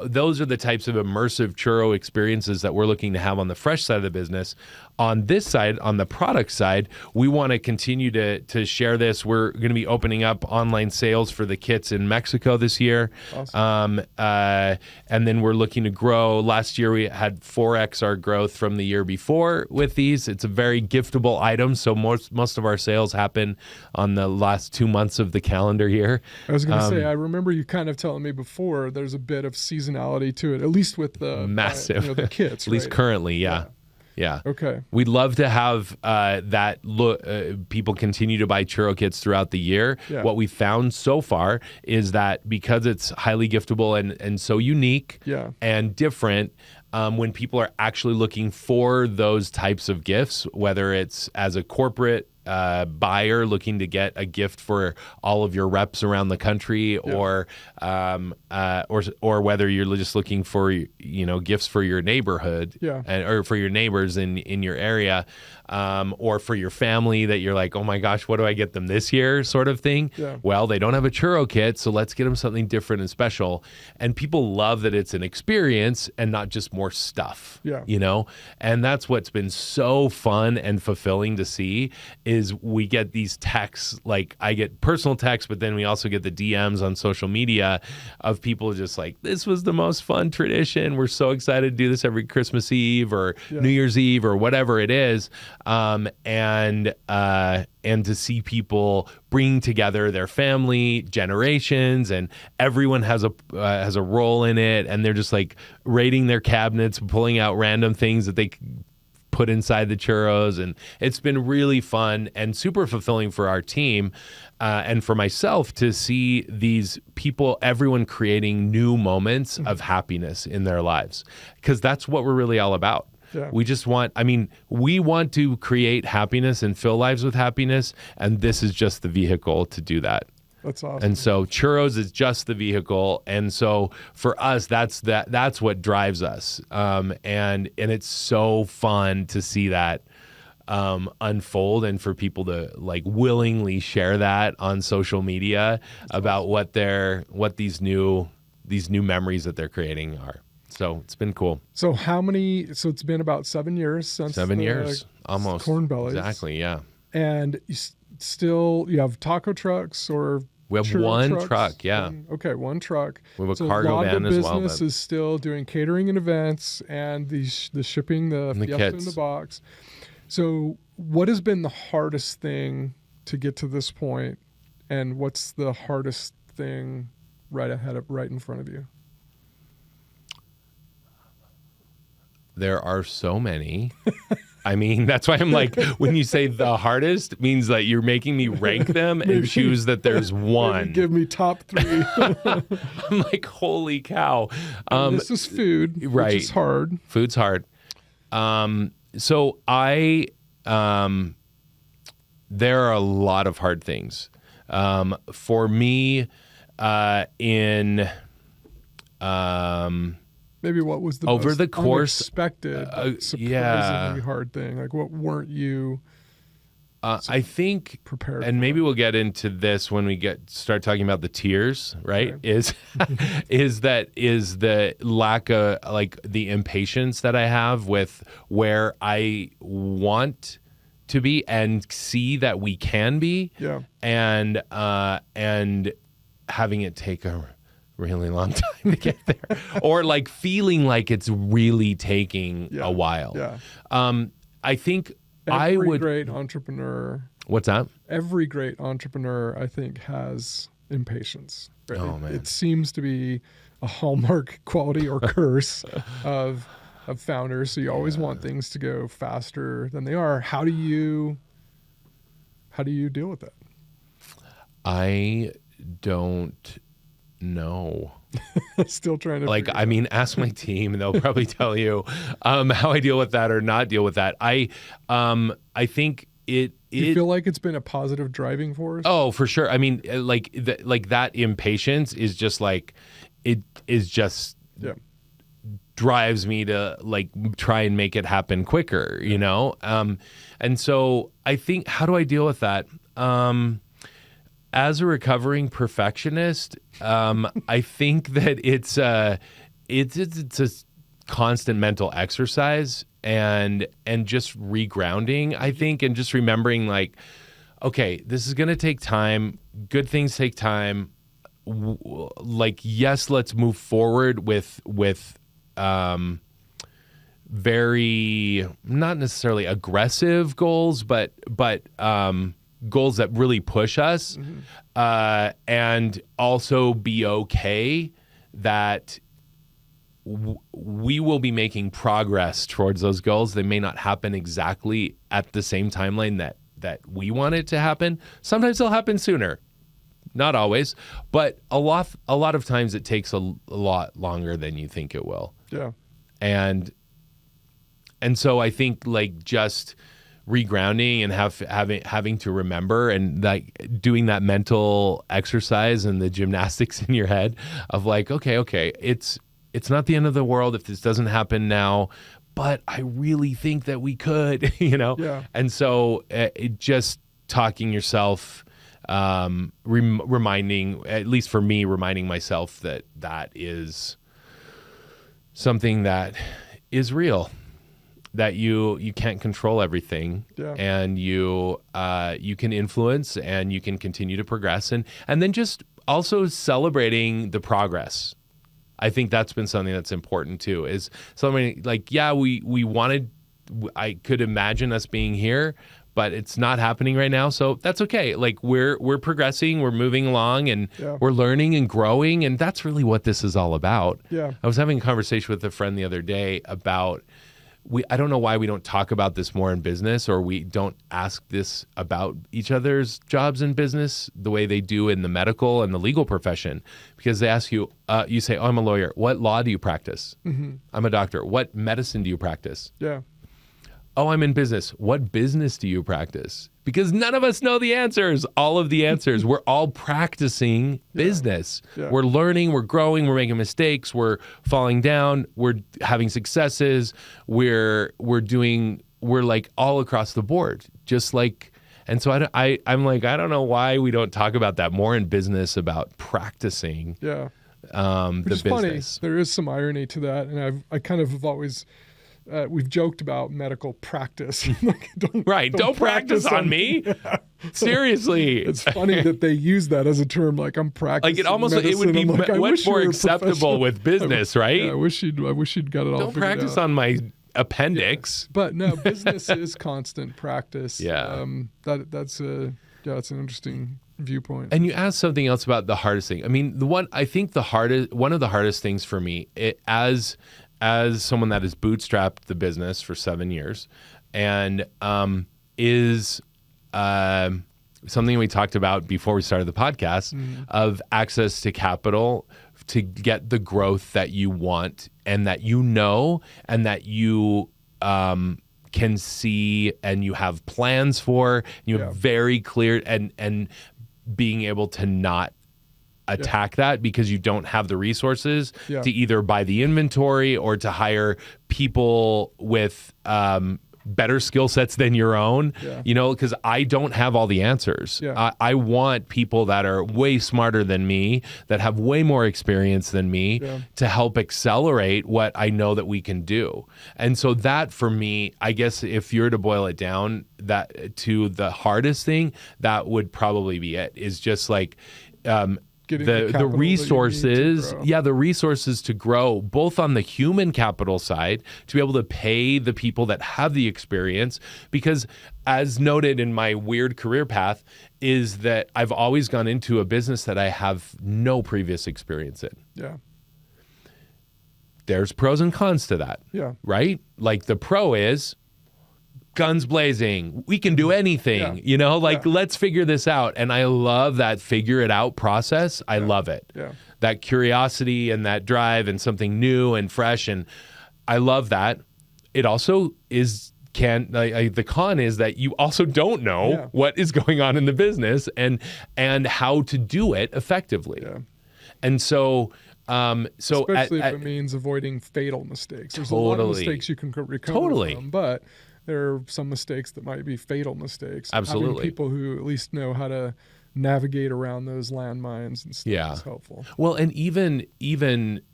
those are the types of immersive churro experiences that we're looking to have on the fresh side of the business. On this side, on the product side, we want to continue to share this. We're going to be opening up online sales for the kits in Mexico this year. Awesome. And then we're looking to grow. Last year, we had 4x our growth from the year before with these. It's a very giftable item, so most of our sales happen on the last 2 months of the calendar year. I was going to say, I remember you kind of telling me before, there's a bit of seasonality to it, at least with the massive the kits, at least currently, yeah. Okay. We'd love to have that people continue to buy churro kits throughout the year. Yeah. What we found so far is that because it's highly giftable and so unique and different, when people are actually looking for those types of gifts, whether it's as a corporate buyer looking to get a gift for all of your reps around the country, or whether you're just looking for gifts for your neighborhood, or for your neighbors in your area, or for your family that you're like, oh my gosh, what do I get them this year, sort of thing. Well, they don't have a churro kit, so let's get them something different and special. And people love that it's an experience and not just more stuff. And that's what's been so fun and fulfilling to see is we get these texts, like I get personal texts, but then we also get the DMs on social media of people just like, this was the most fun tradition. We're so excited to do this every Christmas Eve or New Year's Eve or whatever it is. And to see people bring together their family, generations, and everyone has a role in it. And they're just like raiding their cabinets, pulling out random things that they put inside the churros, and it's been really fun and super fulfilling for our team and for myself to see these people, everyone creating new moments of happiness in their lives, because that's what we're really all about. We just want, we want to create happiness and fill lives with happiness, and this is just the vehicle to do that. That's awesome. And so churros is just the vehicle. And so for us, that's what drives us. And it's so fun to see that unfold, and for people to like willingly share that on social media about what these new memories that they're creating are. So it's been cool. So so it's been about 7 years since 7 years, almost. Corn Bellies. Exactly. Yeah. And you have taco trucks, or we have one truck, Okay, one truck. We have a cargo van as well. A lot of business is still doing catering and events and the shipping, the Fiesta-in-a-box. So what has been the hardest thing to get to this point, and what's the hardest thing right in front of you? There are so many. That's why I'm like, when you say the hardest, it means that you're making me rank them and choose that there's one. Give me top 3. I'm like, holy cow. This is food, right? Which is hard. Food's hard. So there are a lot of hard things. For me, maybe what was the over most the course unexpected, surprisingly hard thing? Like, what weren't you? I think prepared. And maybe we'll get into this when we start talking about the tiers. Right? Okay. Is the lack of like the impatience that I have with where I want to be and see that we can be. And having it take a really long time to get there, or like feeling like it's really taking a while. I think every great entrepreneur. What's that? Every great entrepreneur, I think, has impatience. Right? Oh man, it seems to be a hallmark quality or curse of founders. So you always want things to go faster than they are. How do you deal with that? I don't know. Still trying to ask my team and they'll probably tell you how I deal with that or not deal with that. I think it. You feel like it's been a positive driving force? Oh, for sure. That impatience is just like, it is just drives me to like try and make it happen quicker, you know? And so I think, how do I deal with that? As a recovering perfectionist, I think that it's a constant mental exercise and just regrounding, I think, and just remembering like, okay, this is going to take time. Good things take time. Like, yes, let's move forward with very, not necessarily aggressive goals, but goals that really push us, and also be okay that we will be making progress towards those goals. They may not happen exactly at the same timeline that we want it to happen. Sometimes they'll happen sooner, not always, but a lot of times it takes a lot longer than you think it will. Yeah. And so I think like just regrounding and having to remember and like doing that mental exercise and the gymnastics in your head of like, okay, it's not the end of the world if this doesn't happen now, but I really think that we could, Yeah. And so just talking yourself, reminding, at least for me, reminding myself that is something that is real. That you can't control everything, and you can influence and you can continue to progress, and then just also celebrating the progress. I think that's been something that's important too. Is something like we wanted. I could imagine us being here, but it's not happening right now, so that's okay. Like we're progressing, we're moving along, and we're learning and growing, and that's really what this is all about. Yeah, I was having a conversation with a friend the other day about. I don't know why we don't talk about this more in business, or we don't ask this about each other's jobs in business the way they do in the medical and the legal profession. Because they ask you, you say, "Oh, I'm a lawyer. What law do you practice?" Mm-hmm. "I'm a doctor. What medicine do you practice?" Yeah. "Oh, I'm in business. What business do you practice?" Because none of us know the answers, all of the answers. We're all practicing business. Yeah. We're learning, we're growing, we're making mistakes, we're falling down, we're having successes, we're like all across the board. Just like, and so I'm like, I don't know why we don't talk about that more in business, about practicing the business. Funny. There is some irony to that, and I kind of have always. We've joked about medical practice. Like, don't practice on me. Yeah. Seriously. It's funny that they use that as a term, like I'm practicing. Like it would be much more acceptable with business, right? Yeah, I wish you'd got it all. Don't practice on my appendix. Yeah. But no, business is constant practice. Yeah. That's an interesting viewpoint. And you asked something else about the hardest thing. I mean, one of the hardest things for me, as someone that has bootstrapped the business for 7 years, and is something we talked about before we started the podcast, of access to capital to get the growth that you want and that and that you can see and you have plans for. You have very clear and being able to not attack that because you don't have the resources to either buy the inventory or to hire people with better skill sets than your own, because I don't have all the answers. I want people that are way smarter than me, that have way more experience than me, to help accelerate what I know that we can do. And so that, for me, I guess if you're to boil it down that to the hardest thing, that would probably be it, is just like the resources, the resources to grow, both on the human capital side, to be able to pay the people that have the experience. Because as noted in my weird career path, is that I've always gone into a business that I have no previous experience in. Yeah. There's pros and cons to that. Yeah. Right? Like the pro is guns blazing. We can do anything, let's figure this out. And I love that figure it out process. I love it. Yeah. That curiosity and that drive and something new and fresh. And I love that. It also is the con is that you also don't know what is going on in the business and how to do it effectively. Yeah. And so, especially if it means avoiding fatal mistakes. There's a lot of mistakes you can recover from, but there are some mistakes that might be fatal mistakes. Absolutely. Having people who at least know how to navigate around those landmines and stuff is helpful. Well, and even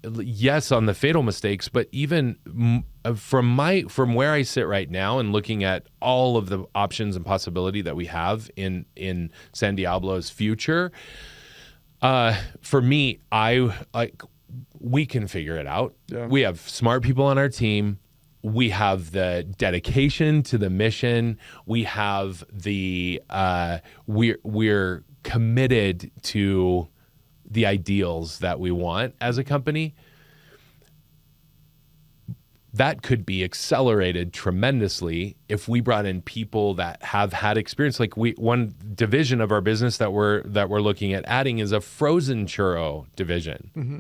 yes, on the fatal mistakes, but even from where I sit right now and looking at all of the options and possibility that we have in San Diablo's future, for me, we can figure it out. Yeah. We have smart people on our team. We have the dedication to the mission. We have we're committed to the ideals that we want as a company. That could be accelerated tremendously if we brought in people that have had experience. Like one division of our business that we're looking at adding is a frozen churro division. Mm-hmm.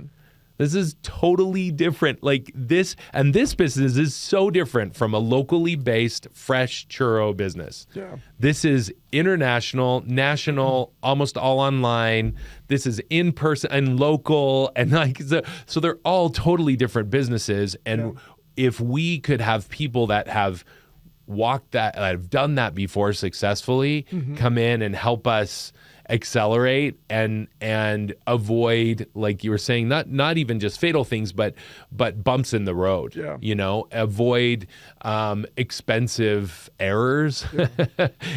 This is totally different. Like this business is so different from a locally based fresh churro business. Yeah. This is international, national, almost all online. This is in person and local, and like so they're all totally different businesses. And if we could have people that have walked that, that have done that before successfully, come in and help us accelerate and avoid, like you were saying, not even just fatal things, but bumps in the road. Yeah. You know, avoid expensive errors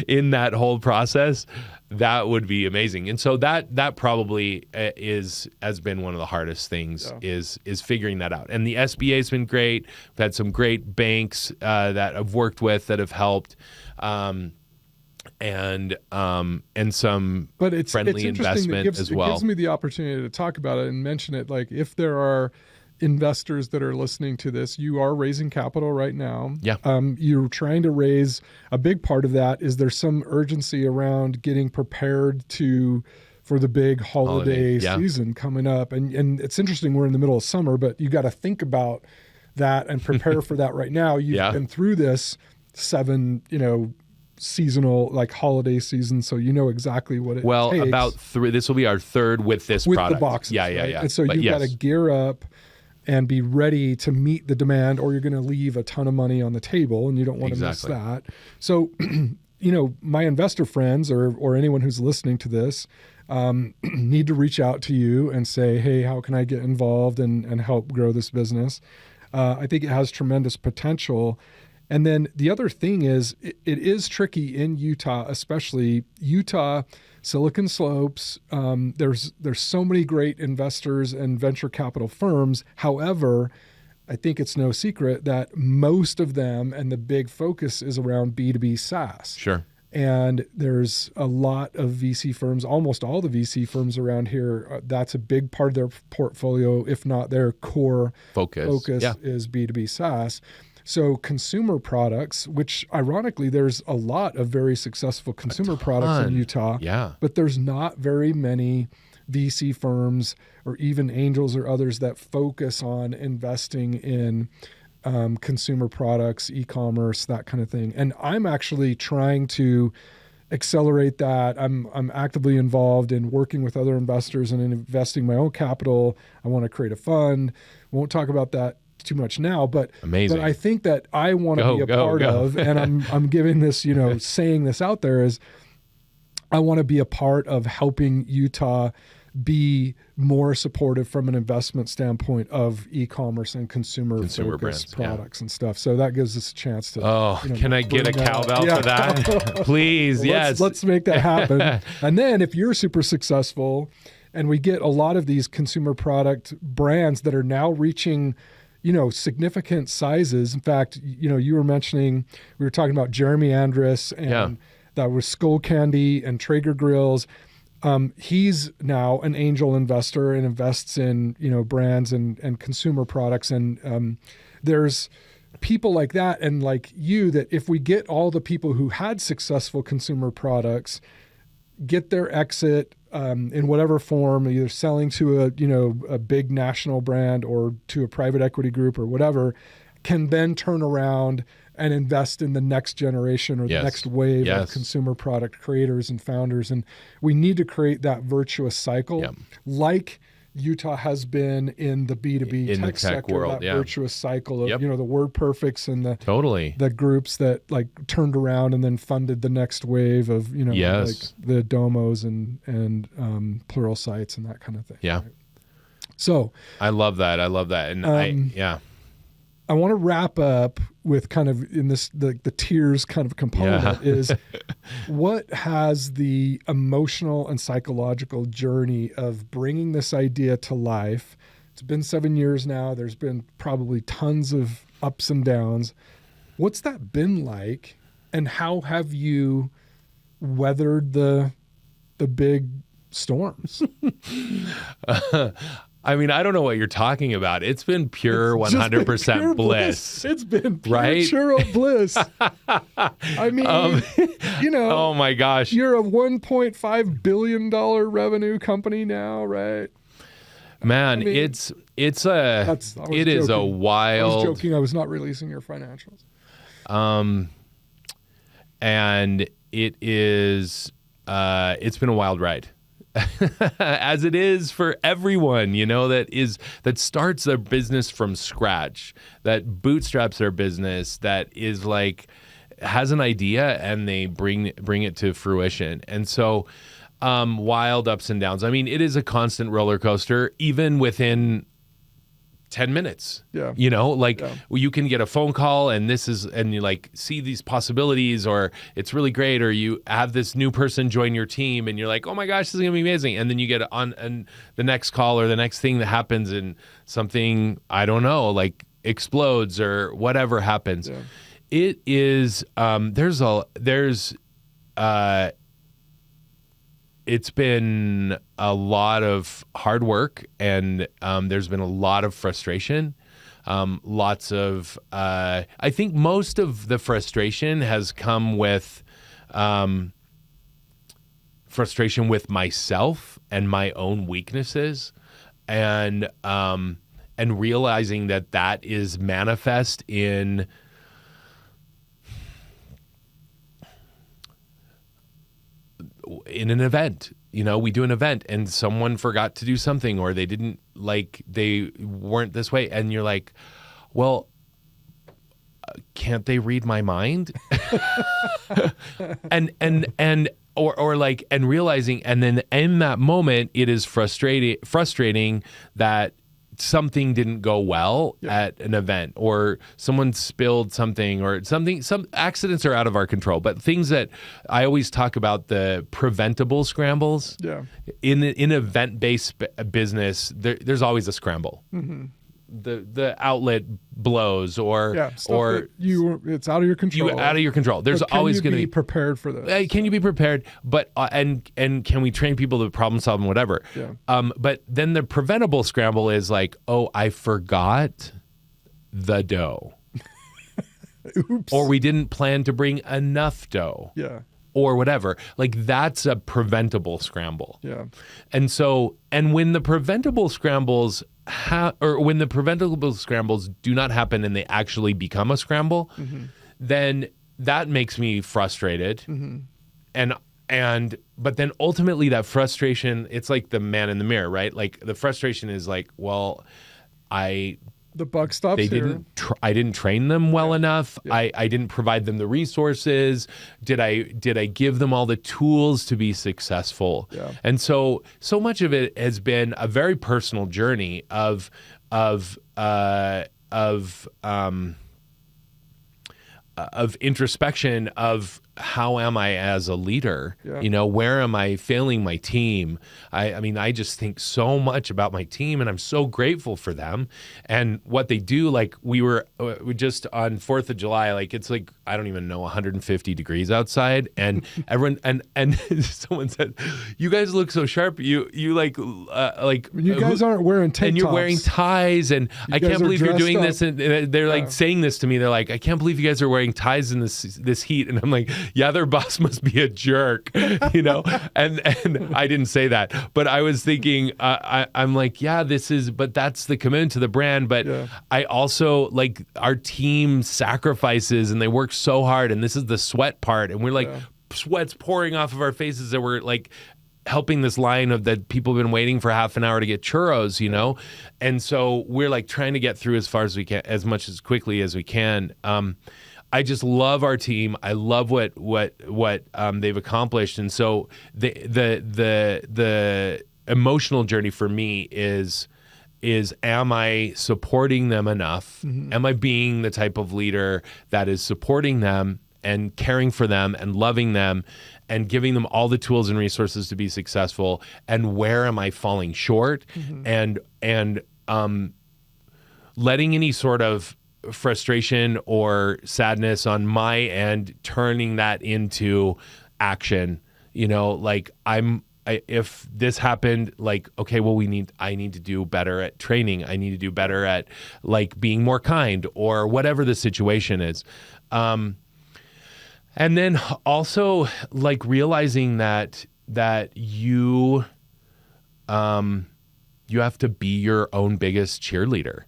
in that whole process. That would be amazing. And so that probably has been one of the hardest things is figuring that out. And the SBA has been great. We've had some great banks that I've worked with that have helped. And some friendly investment as well. It gives me the opportunity to talk about it and mention it. Like, if there are investors that are listening to this, you are raising capital right now. Yeah. You're trying to raise. A big part of that is there's some urgency around getting prepared for the big holiday season coming up. And it's interesting, we're in the middle of summer, but you got to think about that and prepare for that right now. You've been through this 7, seasonal, like holiday season, so you know exactly what it takes. About 3. This will be our 3rd with this product. The boxes, yeah. And so you've got to gear up and be ready to meet the demand, or you're going to leave a ton of money on the table, and you don't want to miss that. So, my investor friends or anyone who's listening to this need to reach out to you and say, hey, how can I get involved and help grow this business? I think it has tremendous potential. And then the other thing is, it is tricky in Utah, especially Utah, Silicon Slopes. There's so many great investors and venture capital firms. However, I think it's no secret that most of them and the big focus is around B2B SaaS. Sure. And there's a lot of VC firms, almost all the VC firms around here. That's a big part of their portfolio, if not their core focus is B2B SaaS. So consumer products, which ironically, there's a lot of very successful consumer products in Utah, but there's not very many VC firms or even angels or others that focus on investing in consumer products, e-commerce, that kind of thing. And I'm actually trying to accelerate that. I'm actively involved in working with other investors and in investing my own capital. I want to create a fund. Won't talk about that too much now, but amazing. But I think that I want to be a part of, and I'm giving this, saying this out there, is I want to be a part of helping Utah be more supportive from an investment standpoint of e-commerce and consumer focused products and stuff. So that gives us a chance to. Can I get a cowbell for that? Please, yes. Let's make that happen. And then if you're super successful, and we get a lot of these consumer product brands that are now reaching significant sizes. In fact, you were mentioning, we were talking about Jeremy Andrus, and that was Skull Candy and Traeger Grills. He's now an angel investor and invests in, brands and consumer products. And there's people like that and like you, that if we get all the people who had successful consumer products, get their exit in whatever form, either selling to a big national brand or to a private equity group or whatever, can then turn around and invest in the next generation or the next wave of consumer product creators and founders. And we need to create that virtuous cycle, like Utah has been in the B2B in tech the sector, world, that virtuous cycle of, the WordPerfects and the groups that like turned around and then funded the next wave of, like the Domos and Pluralsights and that kind of thing. Yeah. Right? So I love that. And I want to wrap up with kind of in this, the tiers kind of component is what has the emotional and psychological journey of bringing this idea to life. It's been 7 years now. There's been probably tons of ups and downs. What's that been like? And how have you weathered the big storms? I mean, I don't know what you're talking about. It's been pure 100% bliss. It's been pure right? churro bliss. I mean, oh my gosh. You're a $1.5 billion revenue company now, right? Man, That's, I was it is a joking. wild. I was joking. I was not releasing your financials. And it is, it's been a wild ride. As it is for everyone, that starts their business from scratch, that bootstraps their business, that is like, has an idea and they bring it to fruition. And so, wild ups and downs. I mean, it is a constant roller coaster, even within 10 minutes. Yeah. You can get a phone call and you like see these possibilities, or it's really great, or you have this new person join your team and you're like, oh my gosh, this is gonna be amazing. And then you get on and the next call or the next thing that happens and something, I don't know, like explodes or whatever happens. Yeah. It is, it's been a lot of hard work, and there's been a lot of frustration. Lots of, I think most of the frustration has come with frustration with myself and my own weaknesses, and realizing that is manifest in an event. We do an event and someone forgot to do something, or they weren't this way. And you're like, well, can't they read my mind? and realizing, and then in that moment, it is frustrating that something didn't go well at an event, or someone spilled something, or some accidents are out of our control, but things that I always talk about, the preventable scrambles. Yeah. In event-based business, there's always a scramble. Mm-hmm. The outlet blows, or it's out of your control. There's always going to be prepared for this. Can you be prepared? But and can we train people to problem solve and whatever? Yeah. But then the preventable scramble is like, oh, I forgot the dough. Oops. Or we didn't plan to bring enough dough. Yeah. Or whatever. Like, that's a preventable scramble. Yeah. And so, when the preventable scrambles when the preventable scrambles do not happen and they actually become a scramble, mm-hmm. then that makes me frustrated. Mm-hmm. But then ultimately that frustration, it's like the man in the mirror, right? Like, the frustration is like, well, the buck stops here. I didn't train them well enough. Yeah. I didn't provide them the resources. Did I give them all the tools to be successful? Yeah. And so much of it has been a very personal journey of introspection of how am I as a leader? Yeah. Where am I failing my team? I mean, I just think so much about my team, and I'm so grateful for them and what they do. Like, we just on 4th of July, like, it's like, I don't even know, 150 degrees outside, and everyone, and someone said, you guys look so sharp. You you guys aren't wearing tank and you're tops. wearing ties, and I can't believe you're doing this. And they're like saying this to me. They're like, I can't believe you guys are wearing ties in this heat. And I'm like, yeah, their boss must be a jerk, and I didn't say that, but I was thinking, I'm like, yeah, but that's the commitment to the brand. But yeah. I also, like, our team sacrifices and they work so hard, and this is the sweat part, and we're like, sweat's pouring off of our faces, and we're like helping this line of that people have been waiting for half an hour to get churros, and so we're like trying to get through as far as we can, as quickly as we can. I just love our team. I love what they've accomplished, and so the emotional journey for me is am I supporting them enough? Mm-hmm. Am I being the type of leader that is supporting them and caring for them and loving them and giving them all the tools and resources to be successful? And where am I falling short? Mm-hmm. And letting any sort of frustration or sadness on my end, turning that into action, like if this happened, like, okay, well, I need to do better at training. I need to do better at, like, being more kind, or whatever the situation is. And then also, like, realizing that you, you have to be your own biggest cheerleader.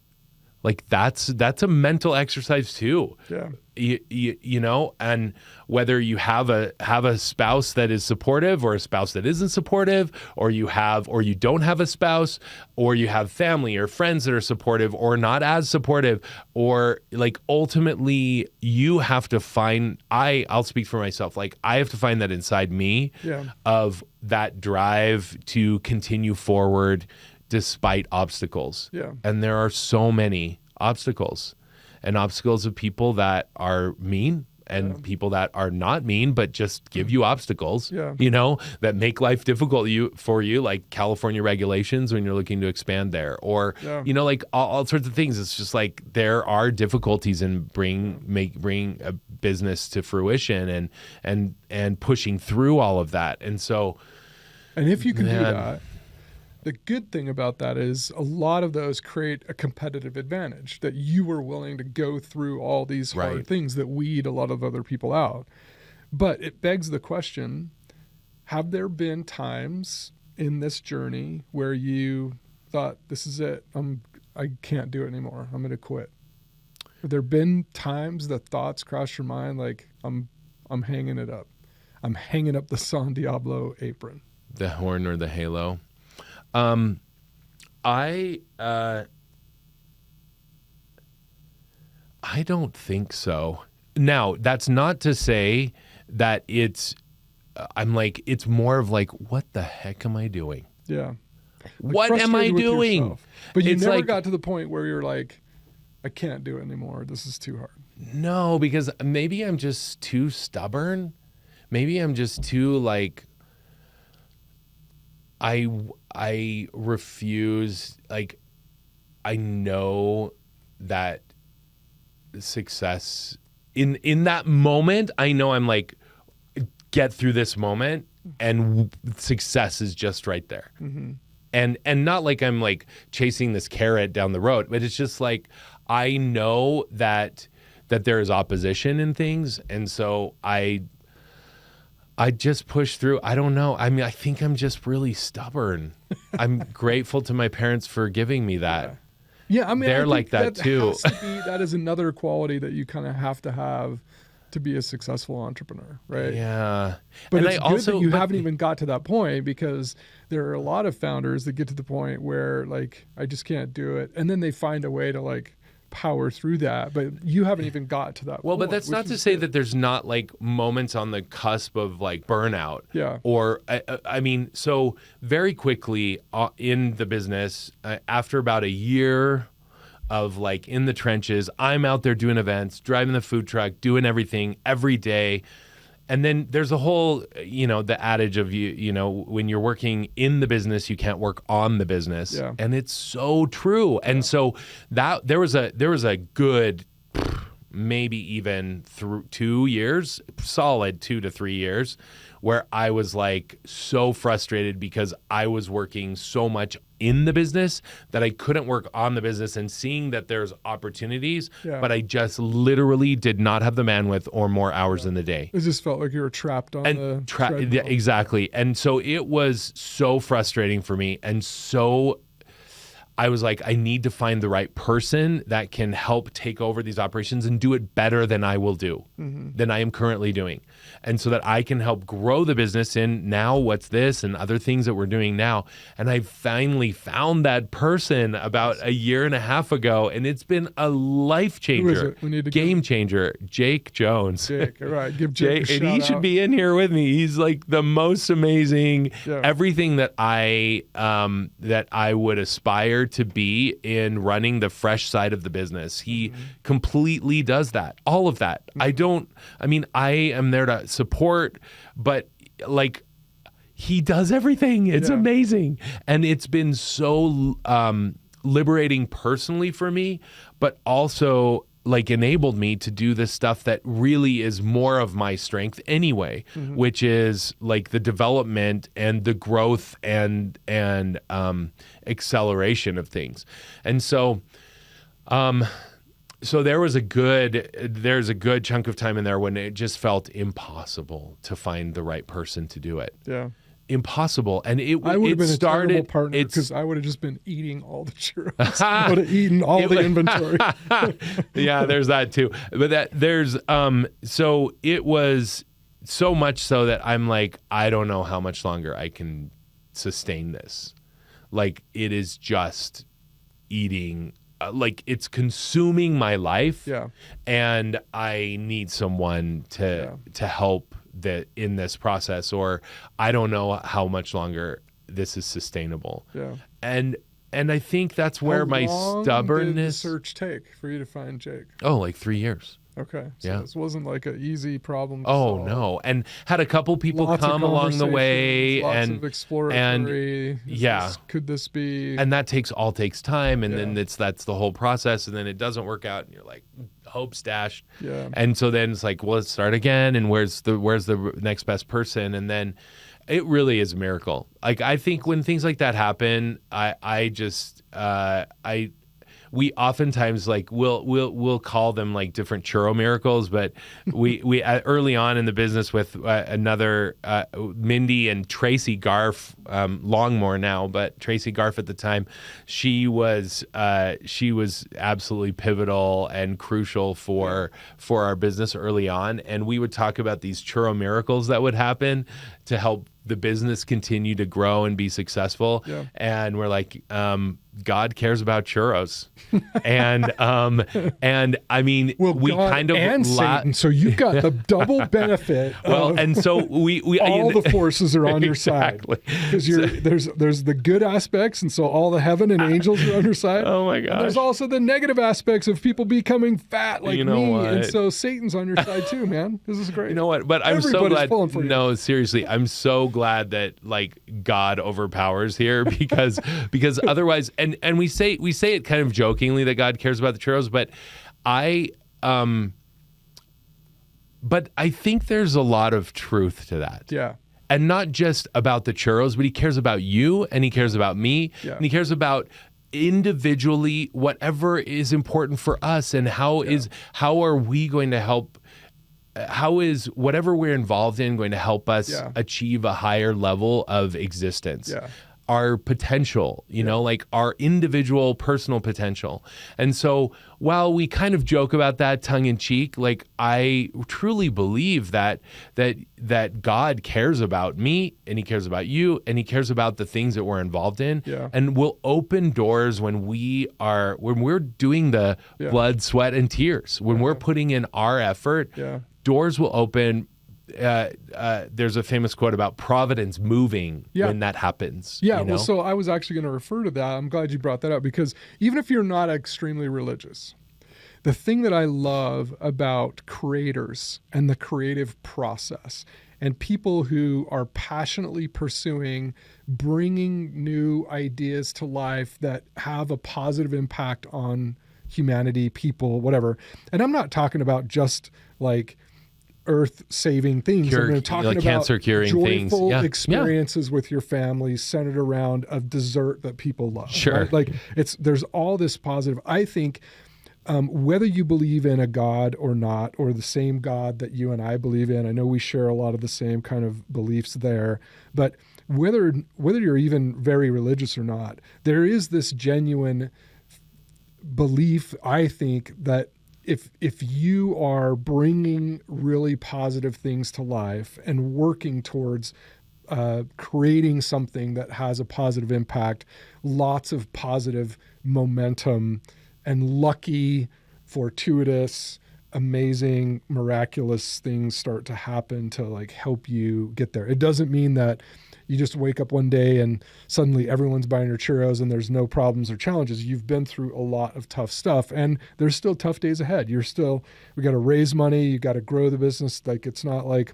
Like that's a mental exercise too. Yeah. You know, and whether you have a spouse that is supportive or a spouse that isn't supportive, or you don't have a spouse, or you have family or friends that are supportive or not as supportive, or like ultimately you have to find, I'll speak for myself, like I have to find that inside me of that drive to continue forward despite obstacles. Yeah. And there are so many obstacles. And obstacles of people that are mean and people that are not mean, but just give you obstacles, you know, that make life difficult for you, like California regulations when you're looking to expand there, or, you know, like all sorts of things. It's just like there are difficulties in bring a business to fruition and pushing through all of that. And so, and if you can do that, the good thing about that is a lot of those create a competitive advantage, that you were willing to go through all these hard things that weed a lot of other people out. But it begs the question, have there been times in this journey where you thought, this is it, I can't do it anymore, I'm going to quit? Have there been times that thoughts crossed your mind like, I'm hanging it up. I'm hanging up the San Diablo apron. The horn or the halo. I don't think so. Now, that's not to say that it's more of like, what the heck am I doing? Yeah. What am I doing? Yourself. But you never like, got to the point where you're like, I can't do it anymore. This is too hard. No, because maybe I'm just too stubborn. Maybe I'm just too like, I refuse, like, I know that success in that moment, I know I'm like, get through this moment and success is just right there. Mm-hmm. And not like I'm like chasing this carrot down the road, but it's just like, I know that there is opposition in things. And so I just push through. I don't know. I mean, I think I'm just really stubborn. I'm grateful to my parents for giving me that. Yeah, I mean, they're like that too. That is another quality that you kind of have to be a successful entrepreneur, right? Yeah. But and it's good that you haven't even got to that point, because there are a lot of founders that get to the point where like, I just can't do it. And then they find a way to like power through that, but you haven't even got to that point, but that's not to say that there's not like moments on the cusp of like burnout. Yeah. Or I mean, so very quickly in the business, after about a year of like in the trenches, I'm out there doing events, driving the food truck, doing everything every day. And then there's a whole, you know, the adage of you know, when you're working in the business, you can't work on the business. Yeah. And it's so true. And so that there was a good, maybe even through 2 years, solid 2 to 3 years, where I was like so frustrated because I was working so much in the business that I couldn't work on the business, and seeing that there's opportunities, but I just literally did not have the bandwidth or more hours in the day. It just felt like you were trapped on the treadmill. Exactly. And so it was so frustrating for me. And so I was like, I need to find the right person that can help take over these operations and do it better than I will do, than I am currently doing. And so that I can help grow the business in now what's this and other things that we're doing now. And I finally found that person about a year and a half ago, and it's been a life changer, game changer, Jake Jones. Jake, all right, give Jake a shout and he should be in here with me. He's like the most amazing, everything that I would aspire to be in running the fresh side of the business. He completely does that, all of that. I am there to support, but like he does everything. It's amazing. And it's been so liberating personally for me, but also like enabled me to do this stuff that really is more of my strength anyway, which is like the development and the growth and acceleration of things. And so, so there's a good chunk of time in there when it just felt impossible to find the right person to do it. Yeah. impossible. And I would have been started, a terrible partner because I would have just been eating all the churros. I would have eaten all the inventory. Yeah, there's that too. But so it was so much so that I'm like, I don't know how much longer I can sustain this. Like, it is just eating, like, it's consuming my life. Yeah. And I need someone to help in this process, or I don't know how much longer this is sustainable. Yeah. And I think that's where my stubbornness. How long did the search take for you to find Jake? Oh, like 3 years. Okay. So this wasn't like an easy problem to Oh solve. No. And had a couple people Lots come along the way, lots and of exploratory. Could this be? And that takes time, and then that's the whole process, and then it doesn't work out, and you're like, hope's dashed. Yeah. And so then it's like, well, let's start again, and where's the next best person? And then it really is a miracle. Like, I think when things like that happen, we oftentimes, like, we'll call them like different churro miracles, but we early on in the business with another Mindy and Tracy Garf, Longmore now, but Tracy Garf at the time, she was absolutely pivotal and crucial for our business early on, and we would talk about these churro miracles that would happen to help the business continue to grow and be successful. Yeah. And we're like, God cares about churros. and I mean, we God kind of and Satan, so you've got the double benefit. And so we all the forces are on your side, because there's the good aspects, and so all the heaven and angels are on your side. Oh my gosh. And there's also the negative aspects of people becoming fat like me, and so Satan's on your side too, man. This is great. You know what? But I'm so glad. No, seriously, I'm so glad that, like, God overpowers here, because otherwise, and we say it kind of jokingly that God cares about the churros, but I think there's a lot of truth to that. Yeah. And not just about the churros, but he cares about you, and he cares about me, and he cares about individually whatever is important for us, and how are we going to help. How is whatever we're involved in going to help us achieve a higher level of existence? Yeah. Our potential, like our individual personal potential. And so while we kind of joke about that tongue in cheek, like, I truly believe that God cares about me, and he cares about you, and he cares about the things that we're involved in, and will open doors when we're doing the blood, sweat, and tears, when we're putting in our effort. Doors will open. There's a famous quote about providence moving when that happens. Yeah, well, so I was actually going to refer to that. I'm glad you brought that up, because even if you're not extremely religious, the thing that I love about creators and the creative process and people who are passionately pursuing bringing new ideas to life that have a positive impact on humanity, people, whatever. And I'm not talking about just like earth-saving things. I'm talking about cancer-curing things. Joyful experiences with your family centered around a dessert that people love. Sure. Right? Like, there's all this positive. I think whether you believe in a God or not, or the same God that you and I believe in, I know we share a lot of the same kind of beliefs there, but whether you're even very religious or not, there is this genuine belief, I think, that if you are bringing really positive things to life and working towards creating something that has a positive impact, lots of positive momentum and lucky, fortuitous, amazing, miraculous things start to happen to, like, help you get there. It doesn't mean that you just wake up one day and suddenly everyone's buying your churros and there's no problems or challenges. You've been through a lot of tough stuff, and there's still tough days ahead. We got to raise money. You got to grow the business. Like, it's not like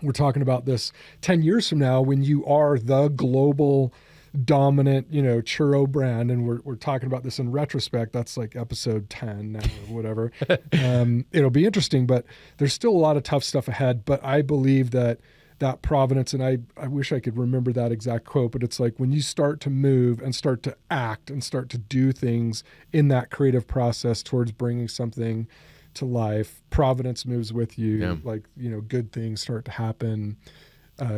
we're talking about this 10 years from now when you are the global dominant, churro brand. And we're talking about this in retrospect. That's like episode 10 now or whatever. It'll be interesting, but there's still a lot of tough stuff ahead. But I believe that providence, and I wish I could remember that exact quote, but it's like when you start to move and start to act and start to do things in that creative process towards bringing something to life, providence moves with you. Like, good things start to happen.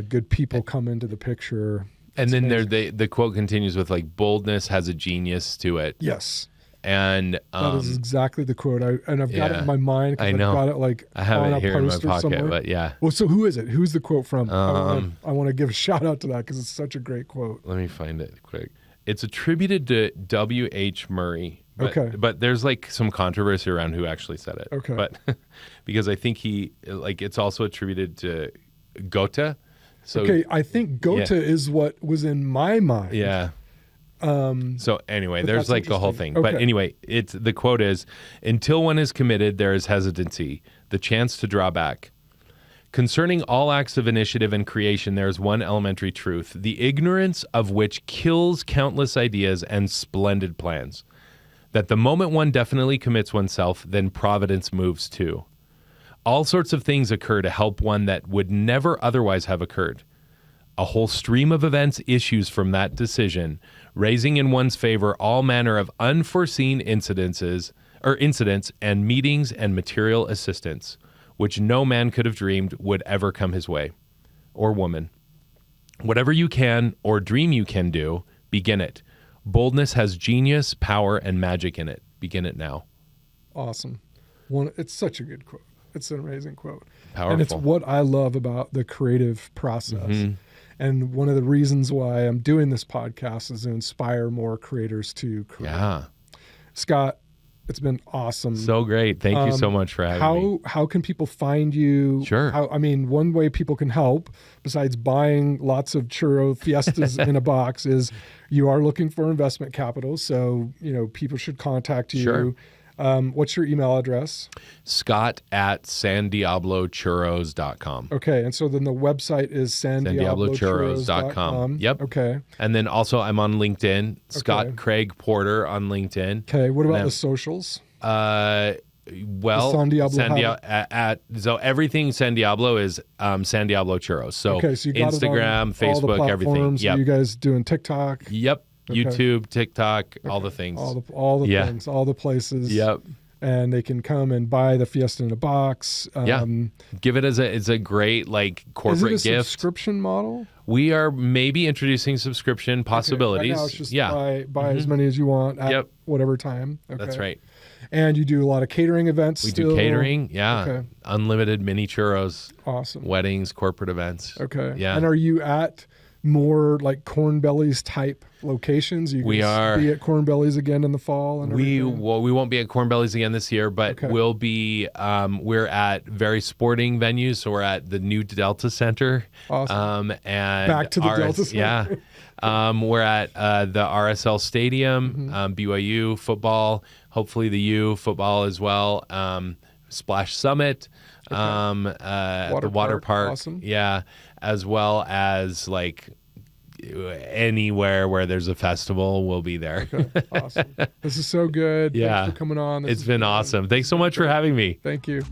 good people come into the picture. And then the quote continues with like, boldness has a genius to it. Yes. And that is exactly the quote. I've got it in my mind because I know. I've got it like I have on it a here in my poster pocket, somewhere. but yeah. Well, so who is it? Who's the quote from? I want to give a shout out to that because it's such a great quote. Let me find it quick. It's attributed to W.H. Murray. But, but there's like some controversy around who actually said it. Okay. But because I think it's also attributed to Goethe. So, okay, I think Goethe is what was in my mind. Yeah. So anyway, there's like the whole thing. Okay. But anyway, the quote is, until one is committed, there is hesitancy, the chance to draw back. Concerning all acts of initiative and creation, there is one elementary truth, the ignorance of which kills countless ideas and splendid plans. That the moment one definitely commits oneself, then providence moves too. All sorts of things occur to help one that would never otherwise have occurred. A whole stream of events issues from that decision, raising in one's favor all manner of unforeseen incidents and meetings and material assistance, which no man could have dreamed would ever come his way, or woman. Whatever you can or dream you can do, begin it. Boldness has genius, power, and magic in it. Begin it now. Awesome. It's such a good quote. It's an amazing quote. Powerful. And it's what I love about the creative process. Mm-hmm. And one of the reasons why I'm doing this podcast is to inspire more creators to create. Yeah. Scott, it's been awesome. So great. Thank you so much for having me. How can people find you? Sure. One way people can help, besides buying lots of churro fiestas in a box, is you are looking for investment capital. So, people should contact you. Sure. What's your email address? Scott@sandiablochurros.com. Okay. And so then the website is sandiablochurros.com. Yep. Okay. And then also I'm on LinkedIn, Scott Craig Porter on LinkedIn. Okay. What about the socials? San Diablo. So everything San Diablo is San Diablo Churros. So, so you got Instagram, it on Facebook, all the everything. platforms. Yep. Are you guys doing TikTok? Yep. Okay. YouTube, TikTok, all the things. All the things, all the places. Yep. And they can come and buy the Fiesta-in-a-box. Give it as a great corporate gift. Is it a gift. Subscription model? We are maybe introducing subscription possibilities. Right now it's just buy as many as you want at whatever time. Okay. That's right. And you do a lot of catering events. We do catering, unlimited mini churros. Awesome. Weddings, corporate events. Okay. Yeah. And are you at more like Corn Bellies type locations? We are. Be at Corn Bellies again in the fall. And we won't be at Corn Bellies again this year, but we'll be. We're at very sporting venues, so we're at the new Delta Center. Awesome. And back to the Delta Center. Yeah. We're at the RSL Stadium, BYU football. Hopefully the U football as well. Splash Summit. At the water park. Awesome. Yeah, as well as anywhere where there's a festival, we'll be there. Okay. Awesome. This is so good. Yeah. Thanks for coming on. It's been awesome. Thanks so much for having me. Thank you.